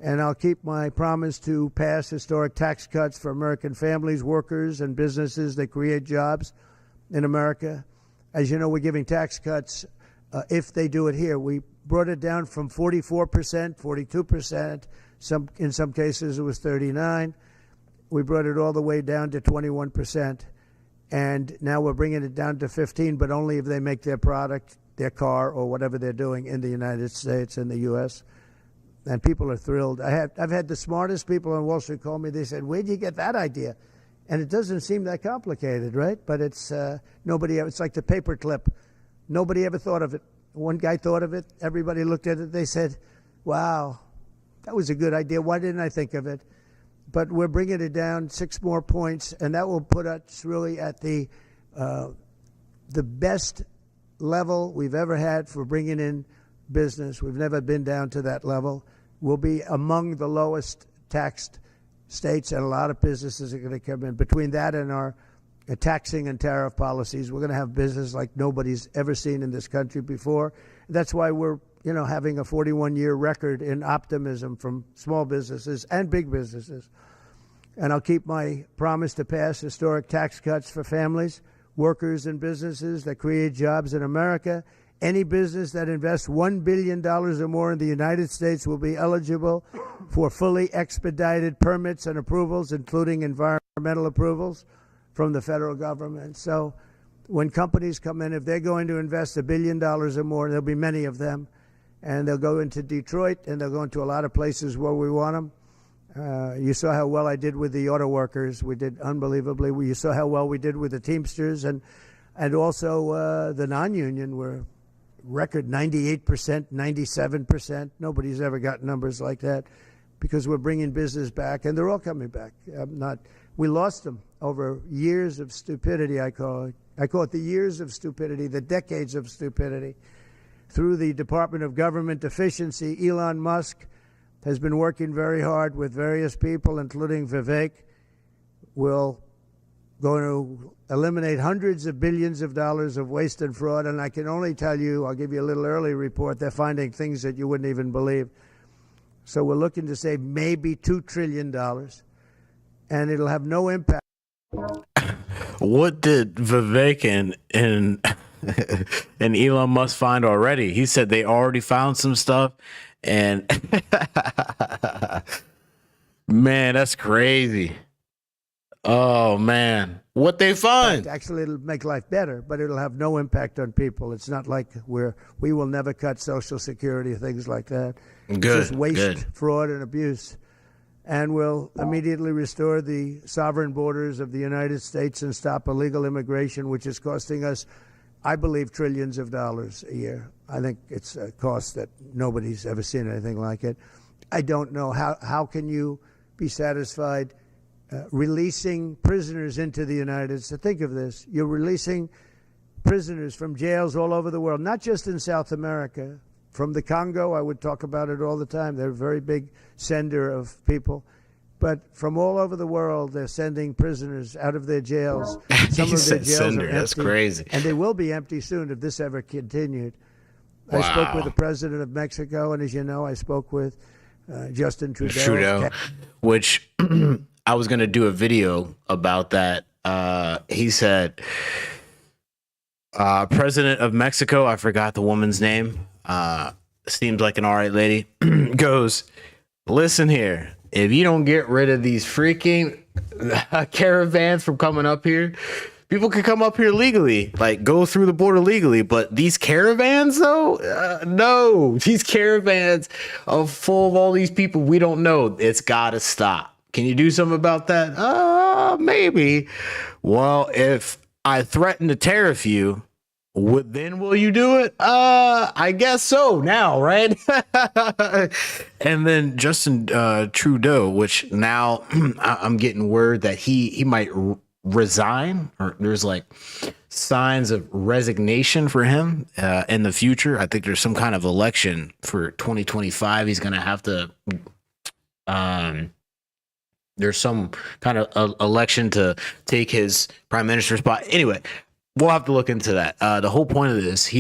And I'll keep my promise to pass historic tax cuts for American families, workers, and businesses that create jobs in America. As you know, we're giving tax cuts if they do it here. We brought it down from 44%, 42%. In some cases, it was 39%. We brought it all the way down to 21%. And now we're bringing it down to 15%, but only if they make their product, their car, or whatever they're doing in the United States and the U.S., and people are thrilled. I've had the smartest people on Wall Street call me. They said, "Where'd you get that idea?" And it doesn't seem that complicated, right? But it's it's like the paperclip. Nobody ever thought of it. One guy thought of it. Everybody looked at it. They said, "Wow, that was a good idea. Why didn't I think of it?" But we're bringing it down 6 more points, and that will put us really at the best level we've ever had for bringing in business. We've never been down to that level. We'll be among the lowest taxed states, and a lot of businesses are going to come in. Between that and our taxing and tariff policies, we're going to have business like nobody's ever seen in this country before. That's why we're having a 41-year record in optimism from small businesses and big businesses. And I'll keep my promise to pass historic tax cuts for families, workers, and businesses that create jobs in America. Any business that invests $1 billion or more in the United States will be eligible for fully expedited permits and approvals, including environmental approvals from the federal government. So when companies come in, if they're going to invest $1 billion or more, there'll be many of them, and they'll go into Detroit, and they'll go into a lot of places where we want them. You saw how well I did with the auto workers. We did unbelievably. You saw how well we did with the Teamsters, and also the non-union were record 98%, 97%. Nobody's ever got numbers like that because we're bringing business back, and they're all coming back. We lost them over years of stupidity, I call it. I call it the years of stupidity, the decades of stupidity. Through the Department of Government Efficiency, Elon Musk has been working very hard with various people, including Vivek. We'll going to eliminate hundreds of billions of dollars of waste and fraud. And I can only tell you, I'll give you a little early report, they're finding things that you wouldn't even believe. So we're looking to save maybe $2 trillion, and it'll have no impact. What did Vivek and Elon Musk find already? He said they already found some stuff, and man, that's crazy. Oh, man. What they find? Actually, it'll make life better, but it'll have no impact on people. It's not like we will never cut Social Security, things like that. Good. It's just waste, fraud, and abuse. And we'll immediately restore the sovereign borders of the United States and stop illegal immigration, which is costing us, I believe, trillions of dollars a year. I think it's a cost that nobody's ever seen anything like it. I don't know how can you be satisfied releasing prisoners into the United States. Think of this. You're releasing prisoners from jails all over the world, not just in South America. From the Congo, I would talk about it all the time. They're a very big sender of people. But from all over the world, they're sending prisoners out of their jails. Some He of their said jails sender. are That's empty, crazy. and they will be empty soon if this ever continued. I Wow. spoke with the president of Mexico, and as you know, I spoke with Justin Trudeau, which I was going to do a video about that. He said, President of Mexico, I forgot the woman's name, seems like an all right lady, goes, listen here, if you don't get rid of these freaking caravans from coming up here, people can come up here legally, like go through the border legally. But these caravans, though, no, these caravans are full of all these people we don't know. It's got to stop. Can you do something about that? Maybe. Well, if I threaten to tariff you, then will you do it? I guess so now, right? And then Justin Trudeau, which now I'm getting word that he might resign, or there's like signs of resignation for him in the future. I think there's some kind of election for 2025. He's going to have to there's some kind of election to take his prime minister spot. Anyway, we'll have to look into that. The whole point of this,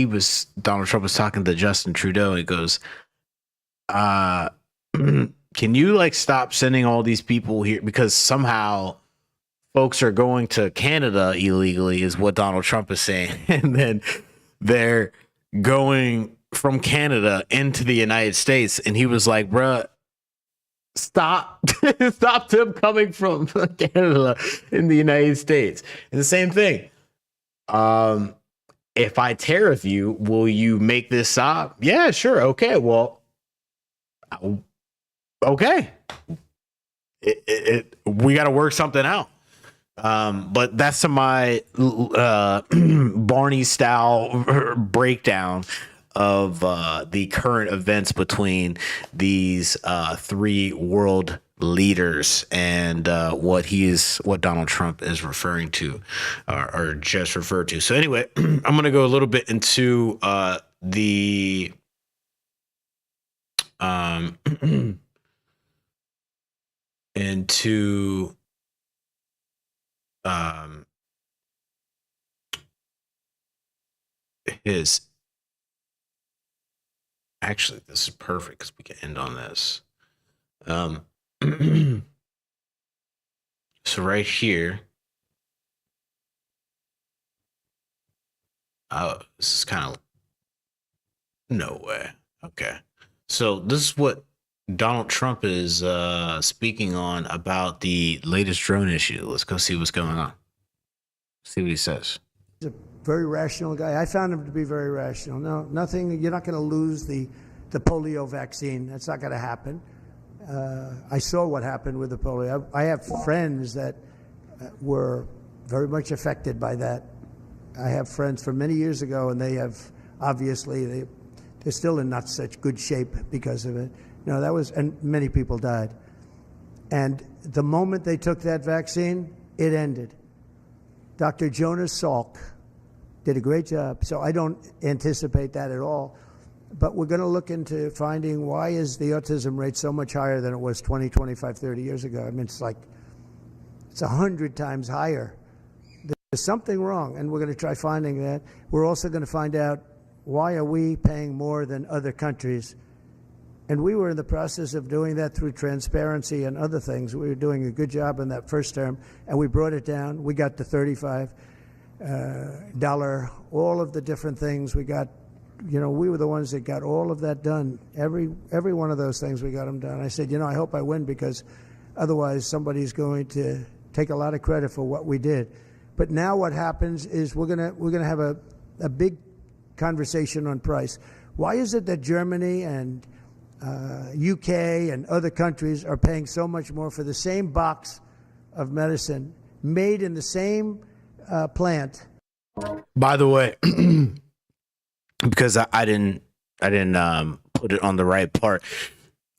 Donald Trump was talking to Justin Trudeau. He goes, can you like stop sending all these people here? Because somehow folks are going to Canada illegally is what Donald Trump is saying. And then they're going from Canada into the United States. And he was like, bruh, stop them coming from Canada in the United States. And the same thing. If I tariff you, will you make this stop? Yeah, sure. Okay. Well, okay. We got to work something out. But that's my Barney style breakdown of the current events between these three world leaders and what Donald Trump is referring to or just referred to. So anyway, I'm going to go a little bit into the into his actually this is perfect because we can end on this. So right here, this is kind of no way. Okay, so this is what Donald Trump is speaking on about the latest drone issue. Let's go see what's going on. See what he says. He's a very rational guy. I found him to be very rational. No, nothing. You're not going to lose the polio vaccine. That's not going to happen. I saw what happened with the polio. I have friends that were very much affected by that. I have friends from many years ago, and they have obviously they're still in not such good shape because of it. No, that was, and many people died. And the moment they took that vaccine, it ended. Dr. Jonas Salk did a great job. So I don't anticipate that at all. But we're going to look into finding why is the autism rate so much higher than it was 20, 25, 30 years ago. I mean, it's 100 times higher. There's something wrong, and we're going to try finding that. We're also going to find out why are we paying more than other countries. And we were in the process of doing that through transparency and other things. We were doing a good job in that first term, and we brought it down. We got the $35, all of the different things. We got, we were the ones that got all of that done. Every one of those things, we got them done. I said, I hope I win because otherwise somebody's going to take a lot of credit for what we did. But now what happens is we're gonna have a big conversation on price. Why is it that Germany and UK and other countries are paying so much more for the same box of medicine made in the same plant? By the way, because I didn't put it on the right part.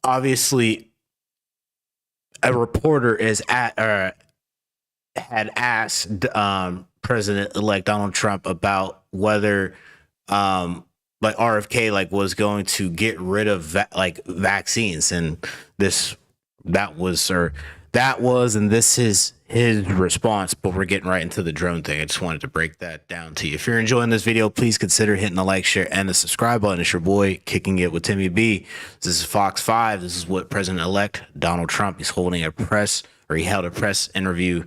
Obviously, a reporter had asked President-elect Donald Trump about whether RFK was going to get rid of vaccines, and that was, and this is his response, but we're getting right into the drone thing. I just wanted to break that down to you. If you're enjoying this video, please consider hitting the like, share, and the subscribe button. It's your boy, Kicking It with Timmy B. This is Fox 5. This is what President-elect Donald Trump, he held a press interview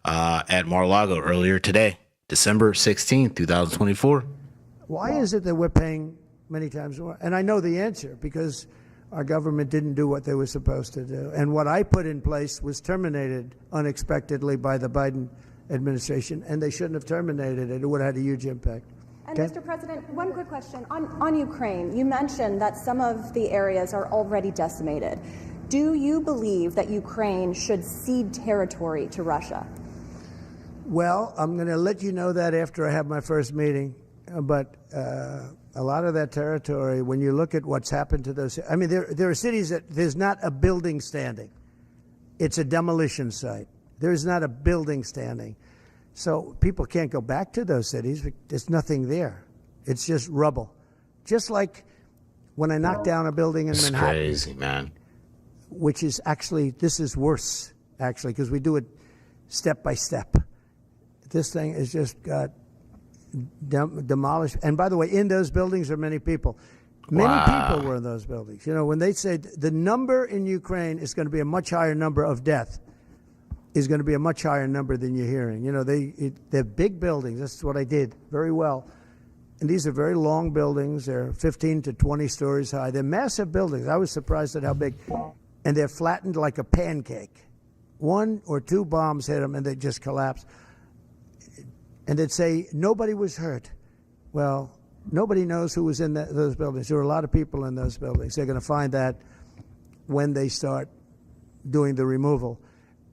at Mar-a-Lago earlier today, December 16th, 2024. Why is it that we're paying many times more? And I know the answer, because our government didn't do what they were supposed to do. And what I put in place was terminated unexpectedly by the Biden administration, and they shouldn't have terminated it. It would have had a huge impact. And Mr. President, one quick question. On Ukraine, you mentioned that some of the areas are already decimated. Do you believe that Ukraine should cede territory to Russia? Well, I'm going to let you know that after I have my first meeting. But a lot of that territory, when you look at what's happened to those, I mean, there are cities that there's not a building standing. It's a demolition site. There's not a building standing. So people can't go back to those cities. There's nothing there. It's just rubble. Just like when I knocked down a building in Manhattan. Crazy, man. Which is actually, this is worse, actually, because we do it step by step. This thing has just got demolished. And by the way, in those buildings are many people. Many people were in those buildings. You know, when they say the number in Ukraine is going to be a much higher number of death, is going to be a much higher number than you're hearing. You know, they're big buildings. That's what I did very well. And these are very long buildings. They're 15 to 20 stories high. They're massive buildings. I was surprised at how big. And they're flattened like a pancake. 1 or 2 bombs hit them and they just collapsed. And they'd say, nobody was hurt. Well, nobody knows who was in those buildings. There were a lot of people in those buildings. They're going to find that when they start doing the removal.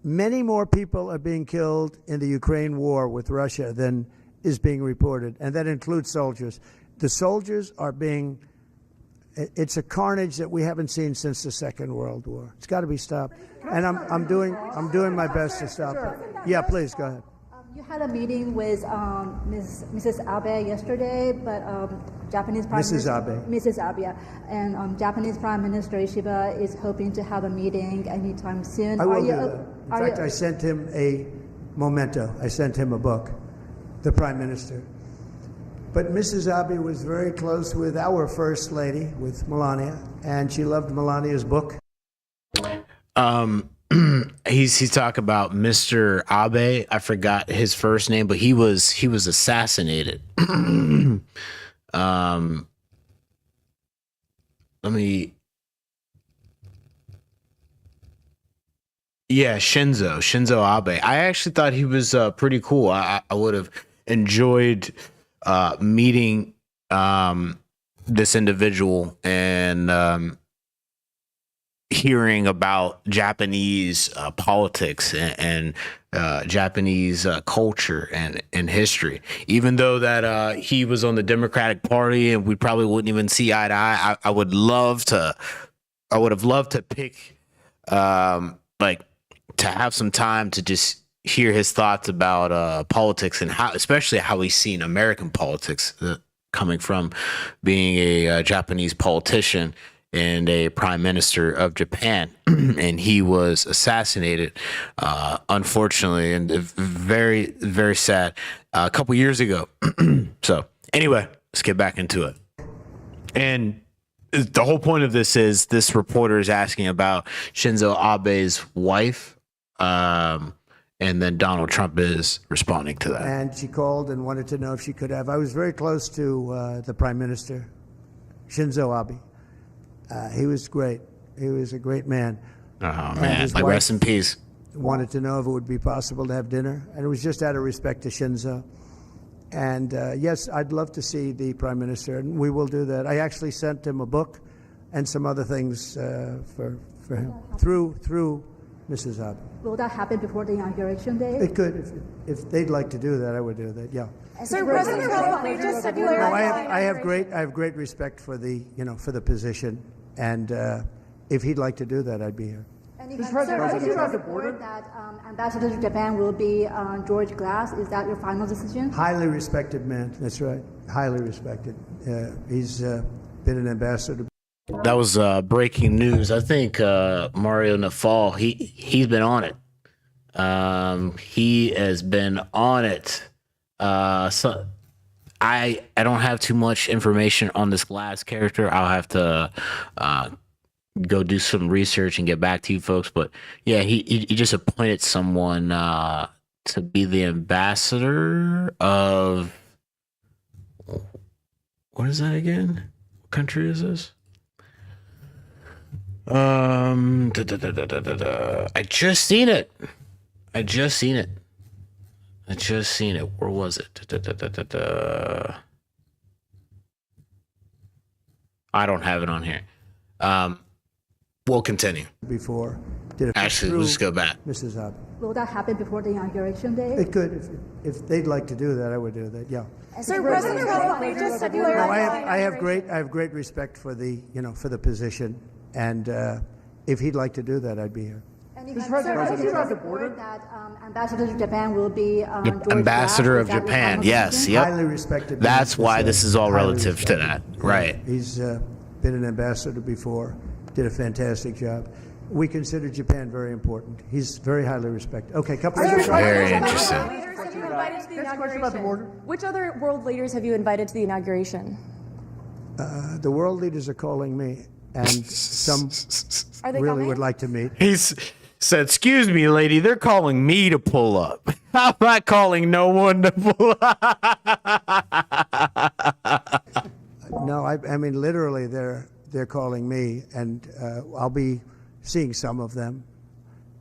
Many more people are being killed in the Ukraine war with Russia than is being reported, and that includes soldiers. The soldiers are being, it's a carnage that we haven't seen since the Second World War. It's got to be stopped. And I'm doing my best to stop it. Yeah, please, go ahead. You had a meeting with Mrs. Abe yesterday, but Japanese Prime Mrs. Abe. Mrs. Abe, and Japanese Prime Minister Ishiba is hoping to have a meeting anytime soon. I will do that. In fact, I sent him a memento. I sent him a book, the Prime Minister. But Mrs. Abe was very close with our First Lady, with Melania, and she loved Melania's book. He's talking about Mr. Abe. I forgot his first name, but he was assassinated. Shinzo Abe. I actually thought he was pretty cool. I would have enjoyed meeting this individual and hearing about Japanese politics and Japanese culture and history. Even though that he was on the Democratic Party and we probably wouldn't even see eye to eye, I would have loved to pick to have some time to just hear his thoughts about politics and especially how he's seen American politics, coming from being a Japanese politician and a prime minister of Japan. And he was assassinated, unfortunately, and very, very sad, a couple years ago. So anyway, let's get back into it. And the whole point of this is this reporter is asking about Shinzo Abe's wife, and then Donald Trump is responding to that. And she called and wanted to know if she could have. I was very close to the Prime Minister, Shinzo Abe. He was great. He was a great man. Oh, man. Like, rest in peace. Wanted to know if it would be possible to have dinner. And it was just out of respect to Shinzo. And yes, I'd love to see the Prime Minister, and we will do that. I actually sent him a book and some other things for him through Mrs. Abe. Will that happen before the inauguration day? It could. If they'd like to do that, I would do that, yeah. Sir, President Trump, just to clarify. I have great respect for the position, and if he'd like to do that, I'd be here. Mr. President, did you have the border that Ambassador to Japan will be George Glass? Is that your final decision? Highly respected man. That's right. Highly respected. He's been an ambassador. That was breaking news. I think Mario Nafal, he's been on it. He has been on it. So I don't have too much information on this last character. I'll have to go do some research and get back to you folks. But yeah, he just appointed someone to be the ambassador of, what is that again? What country is this? I just seen it. Where was it? I don't have it on here. We'll continue. Before. Actually, we'll just go back. Mrs. Abbott. Will that happen before the inauguration day? It could. If they'd like to do that, I would do that. Yeah. Sir, President Trump, just to No, I have great respect for the position, and if he'd like to do that, I'd be here. Mr. President, the border that Ambassador to Japan will be Ambassador of Japan. Yes. Yep. Highly respected. That's why this is all relative to that, right? He's been an ambassador before. Did a fantastic job. We consider Japan very important. He's very highly respected. Okay, couple of Very interesting. Which other world leaders have you invited to the inauguration? The world leaders are calling me, and some Are they really coming? would like to meet. He's said, "Excuse me, lady, they're calling me to pull up. I'm not calling no one to pull up." No, I mean literally, they're calling me, and I'll be seeing some of them.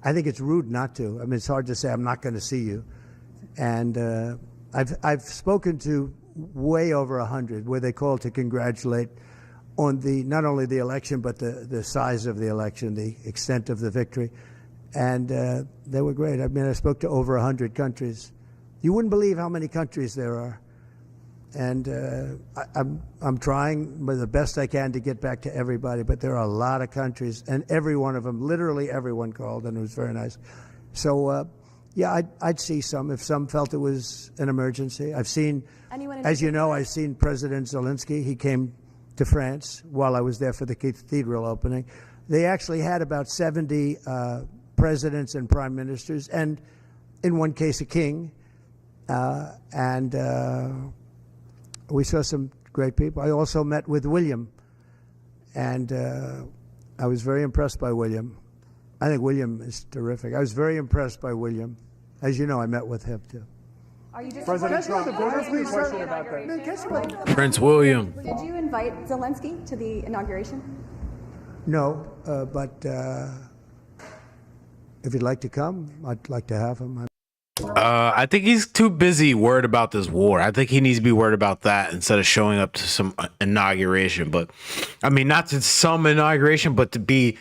I think it's rude not to. I mean, it's hard to say I'm not going to see you. And I've spoken to way over 100 where they called to congratulate on not only the election but the size of the election, the extent of the victory, and they were great. I mean, I spoke to over 100 countries. You wouldn't believe how many countries there are. And I'm trying the best I can to get back to everybody, but there are a lot of countries, and every one of them, literally everyone called, and it was very nice. So, yeah, I'd see some if some felt it was an emergency. I've seen, as you know, I've seen President Zelensky. He came to France while I was there for the cathedral opening. They actually had about 70 presidents and prime ministers, and in one case, a king, we saw some great people. I also met with William, and I was very impressed by William. I think William is terrific. I was very impressed by William. As you know, I met with him, too. Are you President Trump, question about that. Prince William. Did you invite Zelensky to the inauguration? No, but if he'd like to come, I'd like to have him. I think he's too busy worried about this war. I think he needs to be worried about that instead of showing up to some inauguration. But I mean, not to some inauguration, but to be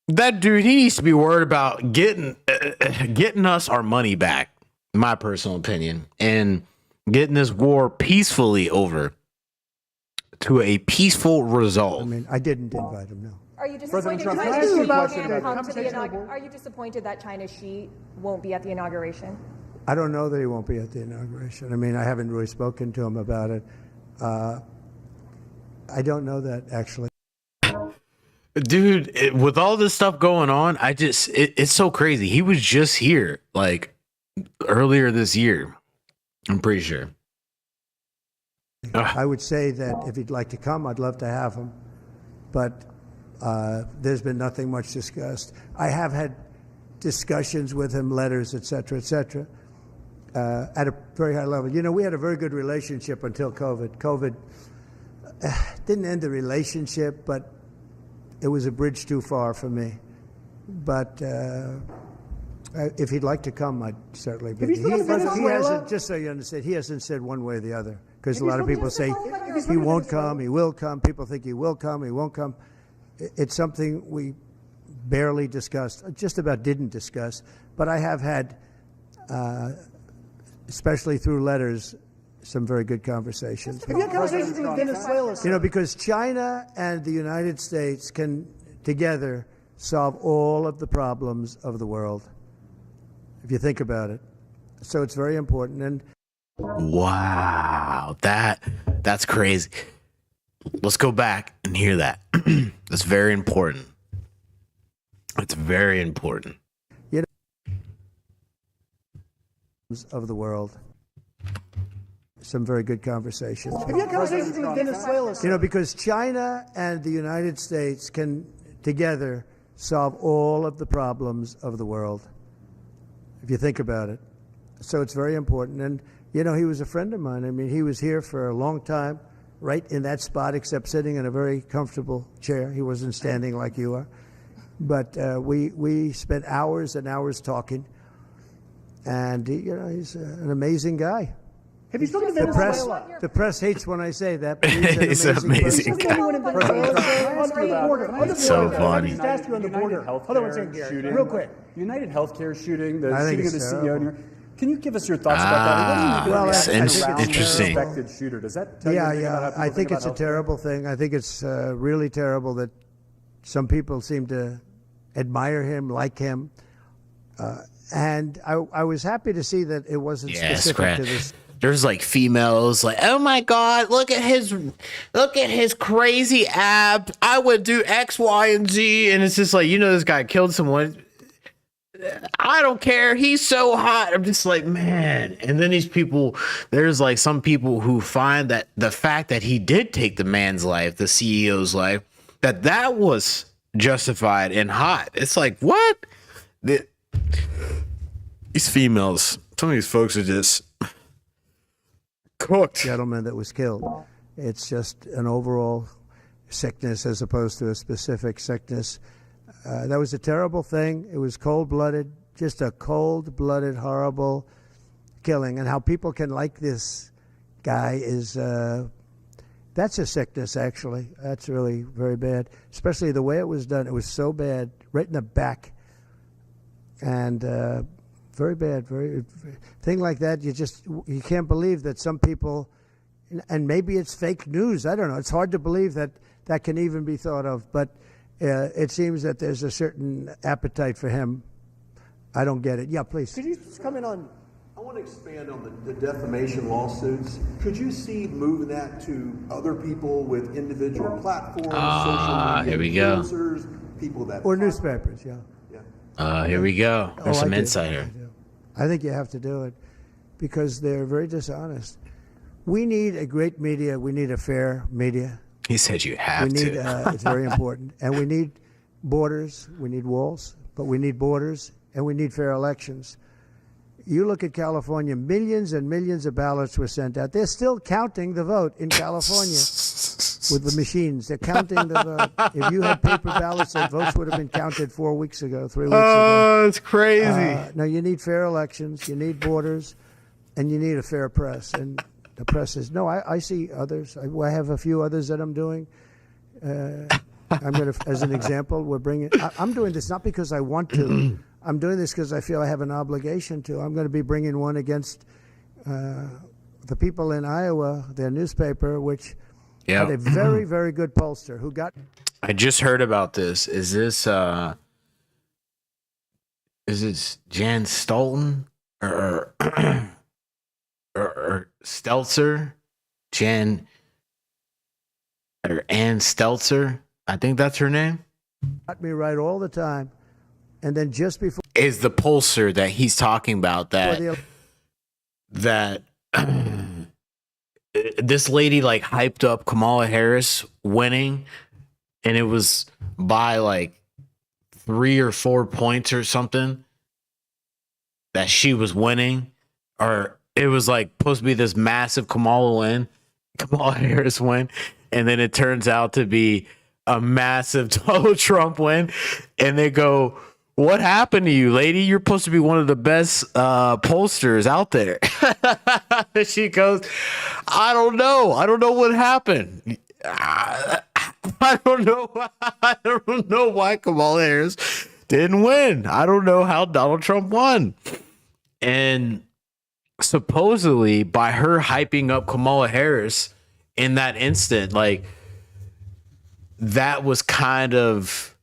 that dude. He needs to be worried about getting us our money back. In my personal opinion, and getting this war peacefully over to a peaceful result. I mean, I didn't invite him. No. Are you disappointed? Trump, China can I ask you a Xi question can't about come to the computational board? Are you disappointed that China Xi won't be at the inauguration? I don't know that he won't be at the inauguration. I mean, I haven't really spoken to him about it. I don't know that, actually. Dude, with all this stuff going on, it's so crazy. He was just here, like, earlier this year. I'm pretty sure. I would say that if he'd like to come, I'd love to have him. But there's been nothing much discussed. I have had discussions with him, letters, et cetera, at a very high level. You know, we had a very good relationship until COVID. COVID didn't end the relationship, but it was a bridge too far for me. But if he'd like to come, I'd certainly be. He hasn't, just so you understand, he hasn't said one way or the other. Because a lot of people say he won't come, he will come. People think he will come, he won't come. It's something we barely discussed, just about didn't discuss. But I have had, especially through letters, some very good conversations. Have you had conversations with Venezuela? You know, because China and the United States can together solve all of the problems of the world, if you think about it. So it's very important. And wow, that's crazy. let's go back and hear that. That's very important. It's very important. You know, of the world. Some very good conversations. Have you had conversations with Venezuela? You know, because China and the United States can together solve all of the problems of the world, if you think about it. So it's very important. And, you know, he was a friend of mine. I mean, he was here for a long time, right in that spot, except sitting in a very comfortable chair. He wasn't standing like you are. But we spent hours and hours talking. And, you know, he's an amazing guy. Have you spoken to Venezuela? The press hates when I say that, but he's an amazing guy. So funny. Just ask you on the border. Hold on one second, Gary. Real quick. United Healthcare shooting, the I think shooting of it's the terrible. CEO. Can you give us your thoughts about that? What do you think well, of I think it's interesting. suspected shooter? Does that tell you anything about how people I think it's a about healthcare? terrible thing. I think it's really terrible that some people seem to admire him, like him. And I was happy to see that it wasn't specific to this. There's like females like, oh my God, look at his crazy abs. I would do X, Y, and Z. And it's just like, you know, this guy killed someone. I don't care. He's so hot. I'm just like, man. And then these people, there's like some people who find that the fact that he did take the man's life, the CEO's life, that was justified and hot. It's like, what? These females, some of these folks are just cooked. Gentleman that was killed. It's just an overall sickness as opposed to a specific sickness. That was a terrible thing. It was cold-blooded, just a cold-blooded, horrible killing. And how people can like this guy is, that's a sickness, actually. That's really very bad, especially the way it was done. It was so bad, right in the back. And very bad, thing like that. You can't believe that some people, and maybe it's fake news. I don't know. It's hard to believe that that can even be thought of. But it seems that there's a certain appetite for him. I don't get it. Yeah, please. Could you just comment on? I want to expand on the defamation lawsuits. Could you see moving that to other people with individual platforms, social media here we go. influencers, people that Or newspapers, yeah. Here we go. There's some I do. insight here. I think you have to do it because they're very dishonest. We need a great media. We need a fair media. He said you have We need, to. it's very important. And we need borders. We need walls, but we need borders, and we need fair elections. You look at California, millions and millions of ballots were sent out. They're still counting the vote in California with the machines. They're counting the vote. If you had paper ballots, the votes would have been counted 4 weeks ago, 3 weeks ago. Oh, it's crazy. No, you need fair elections, you need borders, and you need a fair press. And the press is, no, I see others. I have a few others that I'm doing. I'm going to, as an example, I'm doing this not because I want to. I'm doing this because I feel I have an obligation to. I'm going to be bringing one against the people in Iowa, their newspaper, which had a very, very good pollster who got. I just heard about this. Is this Jan Stolten or Stelzer? Jan or Ann Stelzer? I think that's her name. Got me right all the time. And then just before Is the pollster that he's talking about that this lady like hyped up Kamala Harris winning, and it was by like 3 or 4 points or something that she was winning, or it was like supposed to be this massive Kamala Harris win, and then it turns out to be a massive Donald Trump win, and they go, what happened to you, lady? You're supposed to be one of the best pollsters out there. She goes, I don't know. I don't know what happened. I don't know. I don't know why Kamala Harris didn't win. I don't know how Donald Trump won. And supposedly by her hyping up Kamala Harris in that instant, like that was kind of,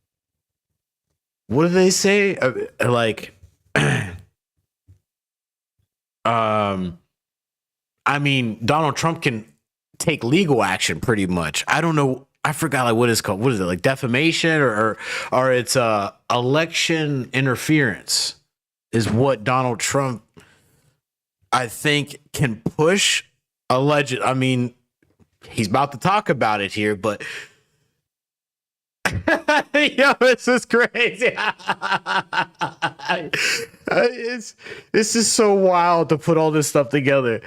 what do they say? Like, I mean, Donald Trump can take legal action pretty much. I don't know. I forgot like what it's called. What is it, like defamation or it's election interference is what Donald Trump, I think, can push alleged. I mean, he's about to talk about it here, but yo, this is crazy. This is so wild to put all this stuff together.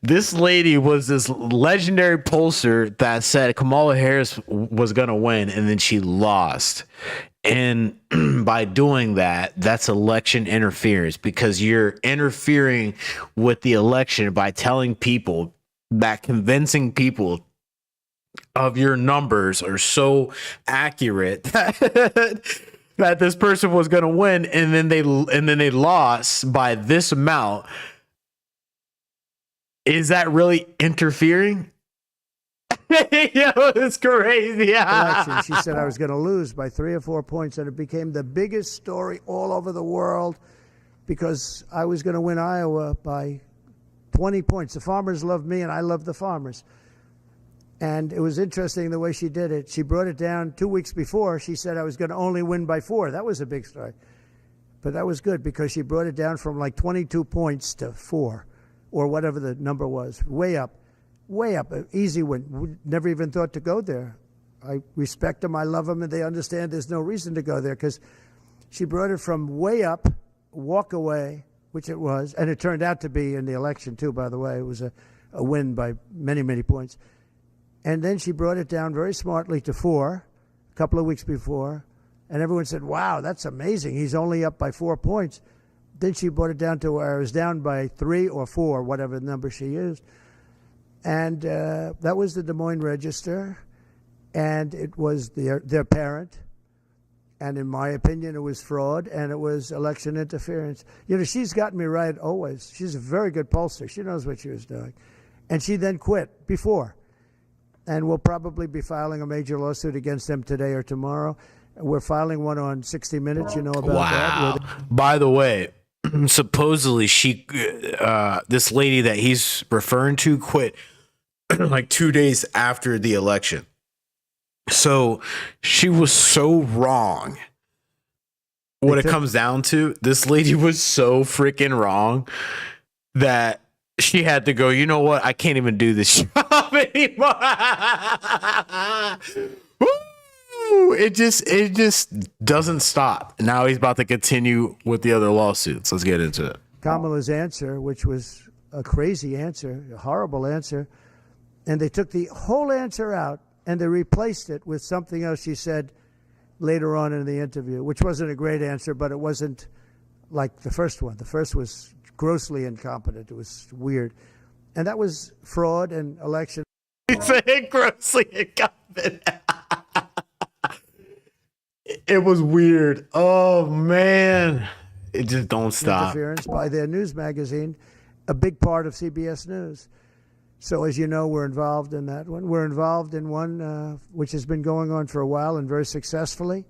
This lady was this legendary pollster that said Kamala Harris was going to win, and then she lost. And by doing that, that's election interference, because you're interfering with the election by telling people that convincing people of your numbers are so accurate that this person was going to win, and then they lost by this amount. Is that really interfering? Yo, it's crazy. Election, she said I was going to lose by 3 or 4 points, and it became the biggest story all over the world because I was going to win Iowa by 20 points. The farmers loved me, and I loved the farmers. And it was interesting the way she did it. She brought it down 2 weeks before. She said I was going to only win by 4. That was a big story. But that was good because she brought it down from like 22 points to 4 or whatever the number was. Way up. An easy win. Never even thought to go there. I respect them. I love them. And they understand there's no reason to go there because she brought it from way up, walk away, which it was. And it turned out to be in the election, too, by the way. It was a win by many, many points. And then she brought it down very smartly to 4 a couple of weeks before. And everyone said, wow, that's amazing. He's only up by 4 points. Then she brought it down to where I was down by 3 or 4, whatever number she used. And that was the Des Moines Register. And it was their parent. And in my opinion, it was fraud and it was election interference. You know, she's gotten me right always. She's a very good pollster. She knows what she was doing. And she then quit before. And we'll probably be filing a major lawsuit against them today or tomorrow. We're filing one on 60 Minutes. You know about that. By the way, supposedly this lady that he's referring to quit like 2 days after the election. So she was so wrong. What it comes down to, this lady was so freaking wrong that she had to go, you know what? I can't even do this job anymore. Woo! It just doesn't stop. Now he's about to continue with the other lawsuits. Let's get into it. Kamala's answer, which was a crazy answer, a horrible answer, and they took the whole answer out and they replaced it with something else she said later on in the interview, which wasn't a great answer, but it wasn't like the first one. The first was grossly incompetent. It was weird. And that was fraud and election. He said grossly incompetent. It was weird. Oh, man. It just don't stop. Interference by their news magazine, a big part of CBS News. So as you know, we're involved in that one. We're involved in one which has been going on for a while and very successfully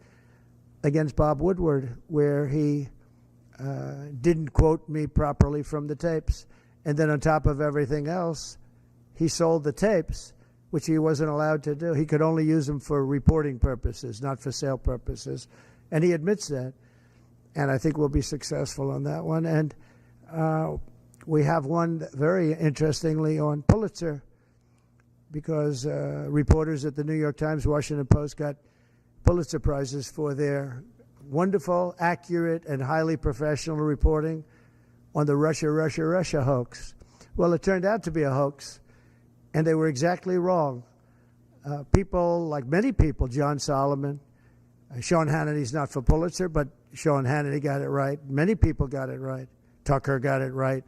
against Bob Woodward, where he didn't quote me properly from the tapes. And then on top of everything else, he sold the tapes, which he wasn't allowed to do. He could only use them for reporting purposes, not for sale purposes. And he admits that. And I think we'll be successful on that one. And we have one very interestingly on Pulitzer, because reporters at the New York Times, Washington Post got Pulitzer Prizes for their wonderful, accurate, and highly professional reporting on the Russia hoax. Well, it turned out to be a hoax, and they were exactly wrong. People, like many people, John Solomon, Sean Hannity's not for Pulitzer, but Sean Hannity got it right. Many people got it right. Tucker got it right.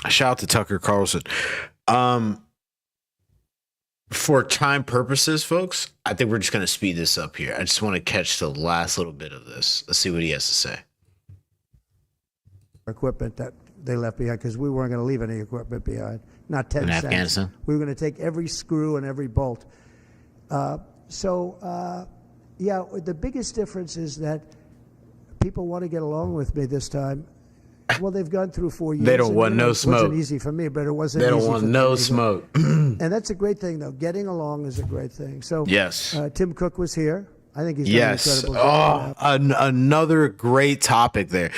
Shout out to Tucker Carlson. For time purposes, folks, I think we're just going to speed this up here. I just want to catch the last little bit of this. Let's see what he has to say. Equipment that they left behind, because we weren't going to leave any equipment behind. Not 10 in cents. Afghanistan? We were going to take every screw and every bolt. Yeah, the biggest difference is that people want to get along with me this time. Well, they've gone through 4 years. They don't and, want no It smoke. wasn't easy for me, but it wasn't They don't easy want for no them either. smoke. And that's a great thing, though. Getting along is a great thing. So Yes. Tim Cook was here. I think he's done Yes. an incredible job. Another great topic there.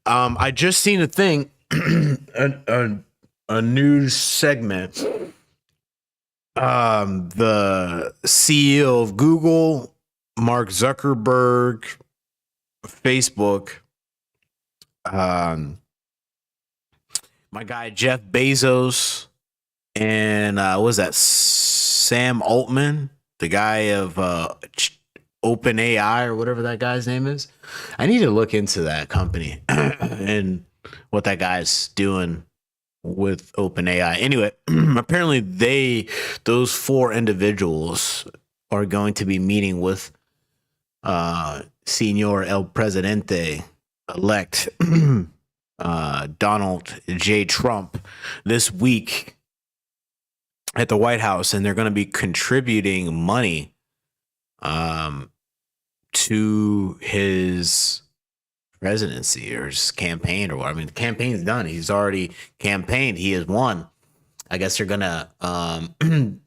I just seen a thing, a news segment. The CEO of Google, Mark Zuckerberg, Facebook, my guy Jeff Bezos, and what was that, Sam Altman, the guy of OpenAI or whatever that guy's name is. I need to look into that company and what that guy's doing with OpenAI. Anyway, apparently those four individuals are going to be meeting with Senor El Presidente elect Donald J. Trump this week at the White House, and they're going to be contributing money to his presidency or his campaign or what. I mean, the campaign's done. He's already campaigned. He has won. I guess they're gonna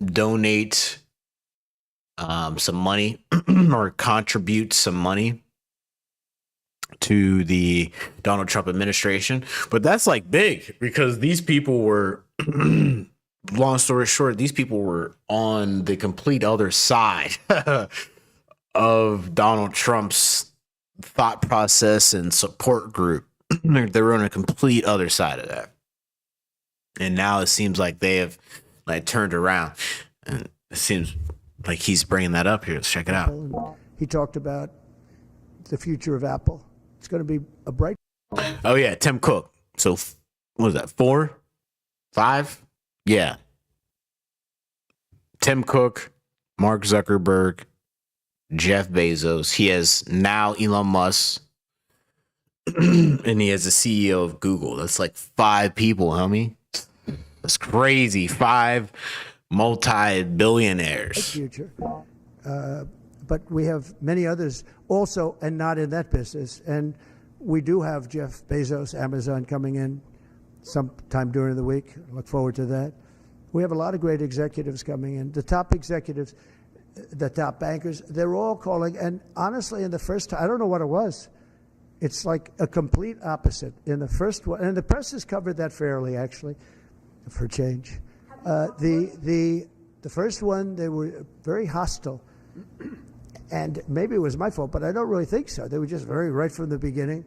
donate some money or contribute some money to the Donald Trump administration. But that's like big because these people were long story short, these people were on the complete other side of Donald Trump's thought process and support group. They were on a complete other side of that. And now it seems like they have like turned around. And it seems like he's bringing that up here. Let's check it out. He talked about the future of Apple. It's going to be a bright. Oh, yeah. Tim Cook. So what was that? 4? 5? Yeah. Tim Cook, Mark Zuckerberg, Jeff Bezos. He has now Elon Musk, and he has the CEO of Google. That's like 5 people, homie. That's crazy. 5 multi-billionaires. Future. But we have many others also, and not in that business. And we do have Jeff Bezos, Amazon, coming in sometime during the week. Look forward to that. We have a lot of great executives coming in. The top executives, the top bankers, they're all calling. And honestly, in the first time, I don't know what it was. It's like a complete opposite. In the first one, and the press has covered that fairly, actually, for change. The first one, they were very hostile. And maybe it was my fault, but I don't really think so. They were just very right from the beginning.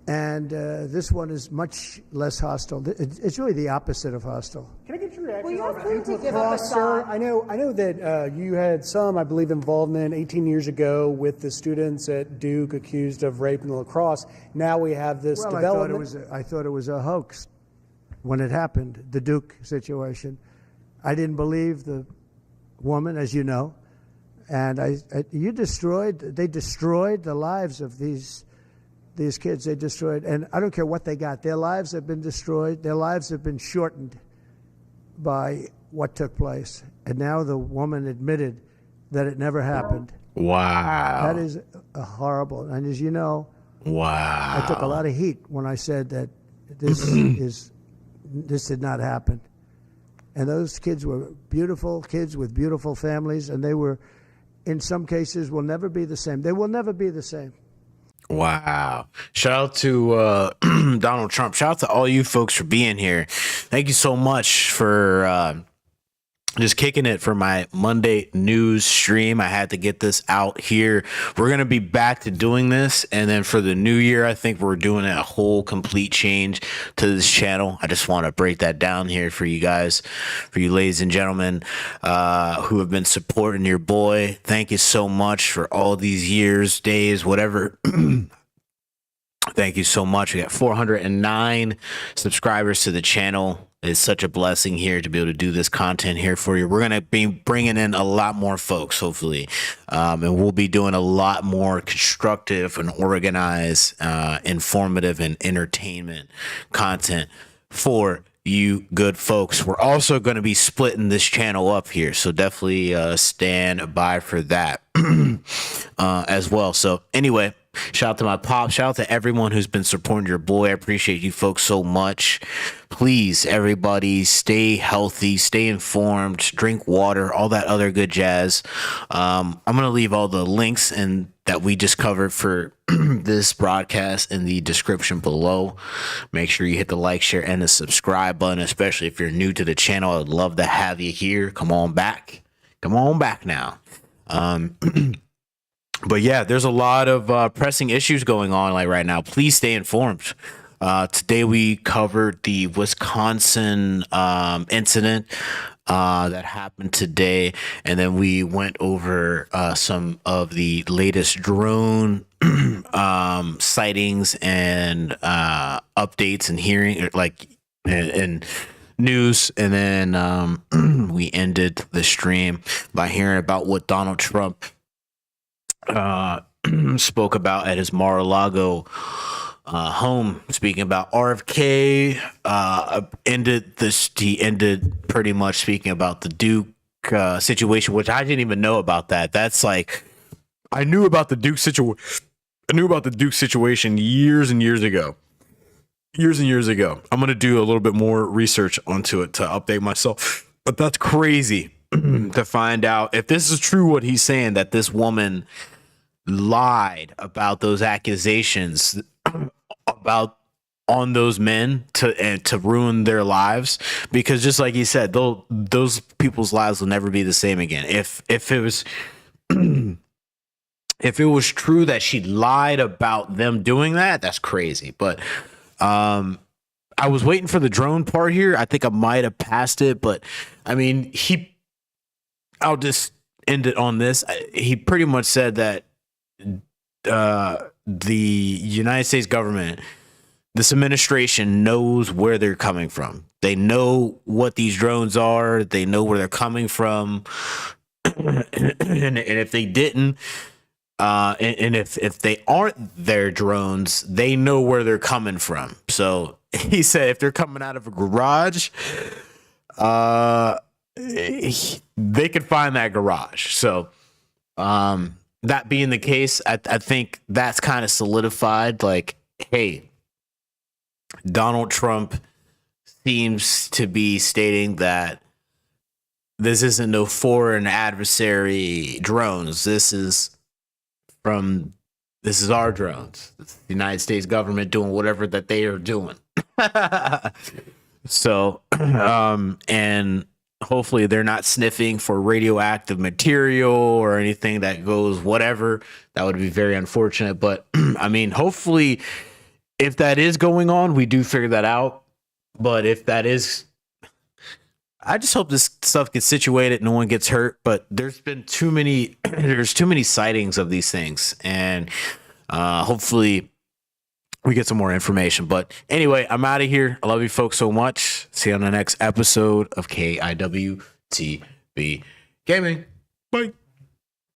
And this one is much less hostile. It's really the opposite of hostile. Can I get your reaction? Well, you on have to Duke give up a lacrosse, sir? side. I know that you had some, I believe, involvement 18 years ago with the students at Duke accused of rape in the lacrosse. Now we have this development. I thought it was a hoax when it happened, the Duke situation. I didn't believe the woman, as you know, and they destroyed the lives of these kids. They destroyed, and I don't care what they got. Their lives have been destroyed. Their lives have been shortened by what took place. And now the woman admitted that it never happened. Wow. That is a horrible. And as you know, wow, I took a lot of heat when I said that this did not happen. And those kids were beautiful kids with beautiful families, and they were, in some cases, will never be the same. They will never be the same. Wow. Shout out to Donald Trump. Shout out to all you folks for being here. Thank you so much for just kicking it for my Monday news stream. I had to get this out here. We're going to be back to doing this. And then for the new year, I think we're doing a whole complete change to this channel. I just want to break that down here for you guys, for you ladies and gentlemen who have been supporting your boy. Thank you so much for all these years, days, whatever. Thank you so much. We got 409 subscribers to the channel. It's such a blessing here to be able to do this content here for you. We're going to be bringing in a lot more folks, hopefully. And we'll be doing a lot more constructive and organized, informative and entertainment content for you good folks. We're also going to be splitting this channel up here. So definitely stand by for that as well. So anyway, Shout out to my pop. Shout out to everyone who's been supporting your boy. I appreciate you folks so much. Please, everybody, stay healthy, stay informed, drink water, all that other good jazz. I'm going to leave all the links and that we just covered for this broadcast in the description below. Make sure you hit the like, share, and the subscribe button, especially if you're new to the channel. I'd love to have you here. Come on back. Come on back now. But yeah, there's a lot of pressing issues going on like right now. Please stay informed. Today we covered the Wisconsin incident that happened today, and then we went over some of the latest drone sightings and updates and hearing and news, and then we ended the stream by hearing about what Donald Trump spoke about at his Mar-a-Lago home, speaking about RFK. He ended pretty much speaking about the Duke situation, which I didn't even know about that. That's like, I knew about the Duke situation. I knew about the Duke situation years and years ago. I'm going to do a little bit more research onto it to update myself. But that's crazy to find out if this is true, what he's saying, that this woman lied about those accusations about on those men to ruin their lives, because just like he said, those people's lives will never be the same again. If it was if it was true that she lied about them doing that, that's crazy. But I was waiting for the drone part here. I think I might have passed it, but I mean, I'll just end it on this. He pretty much said that the United States government, this administration, knows where they're coming from. They know what these drones are. They know where they're coming from. And if they didn't, and if they aren't their drones, they know where they're coming from. So he said if they're coming out of a garage, they could find that garage. So that being the case, I think that's kind of solidified. Like, hey, Donald Trump seems to be stating that this isn't no foreign adversary drones. This is our drones. It's the United States government doing whatever that they are doing. So, and hopefully they're not sniffing for radioactive material or anything that goes whatever. That would be very unfortunate. But I mean, hopefully if that is going on, we do figure that out. But if that is, I just hope this stuff gets situated, no one gets hurt. But there's been too many sightings of these things, and hopefully we get some more information. But anyway, I'm out of here. I love you folks so much. See you on the next episode of KIWTB Gaming. Bye.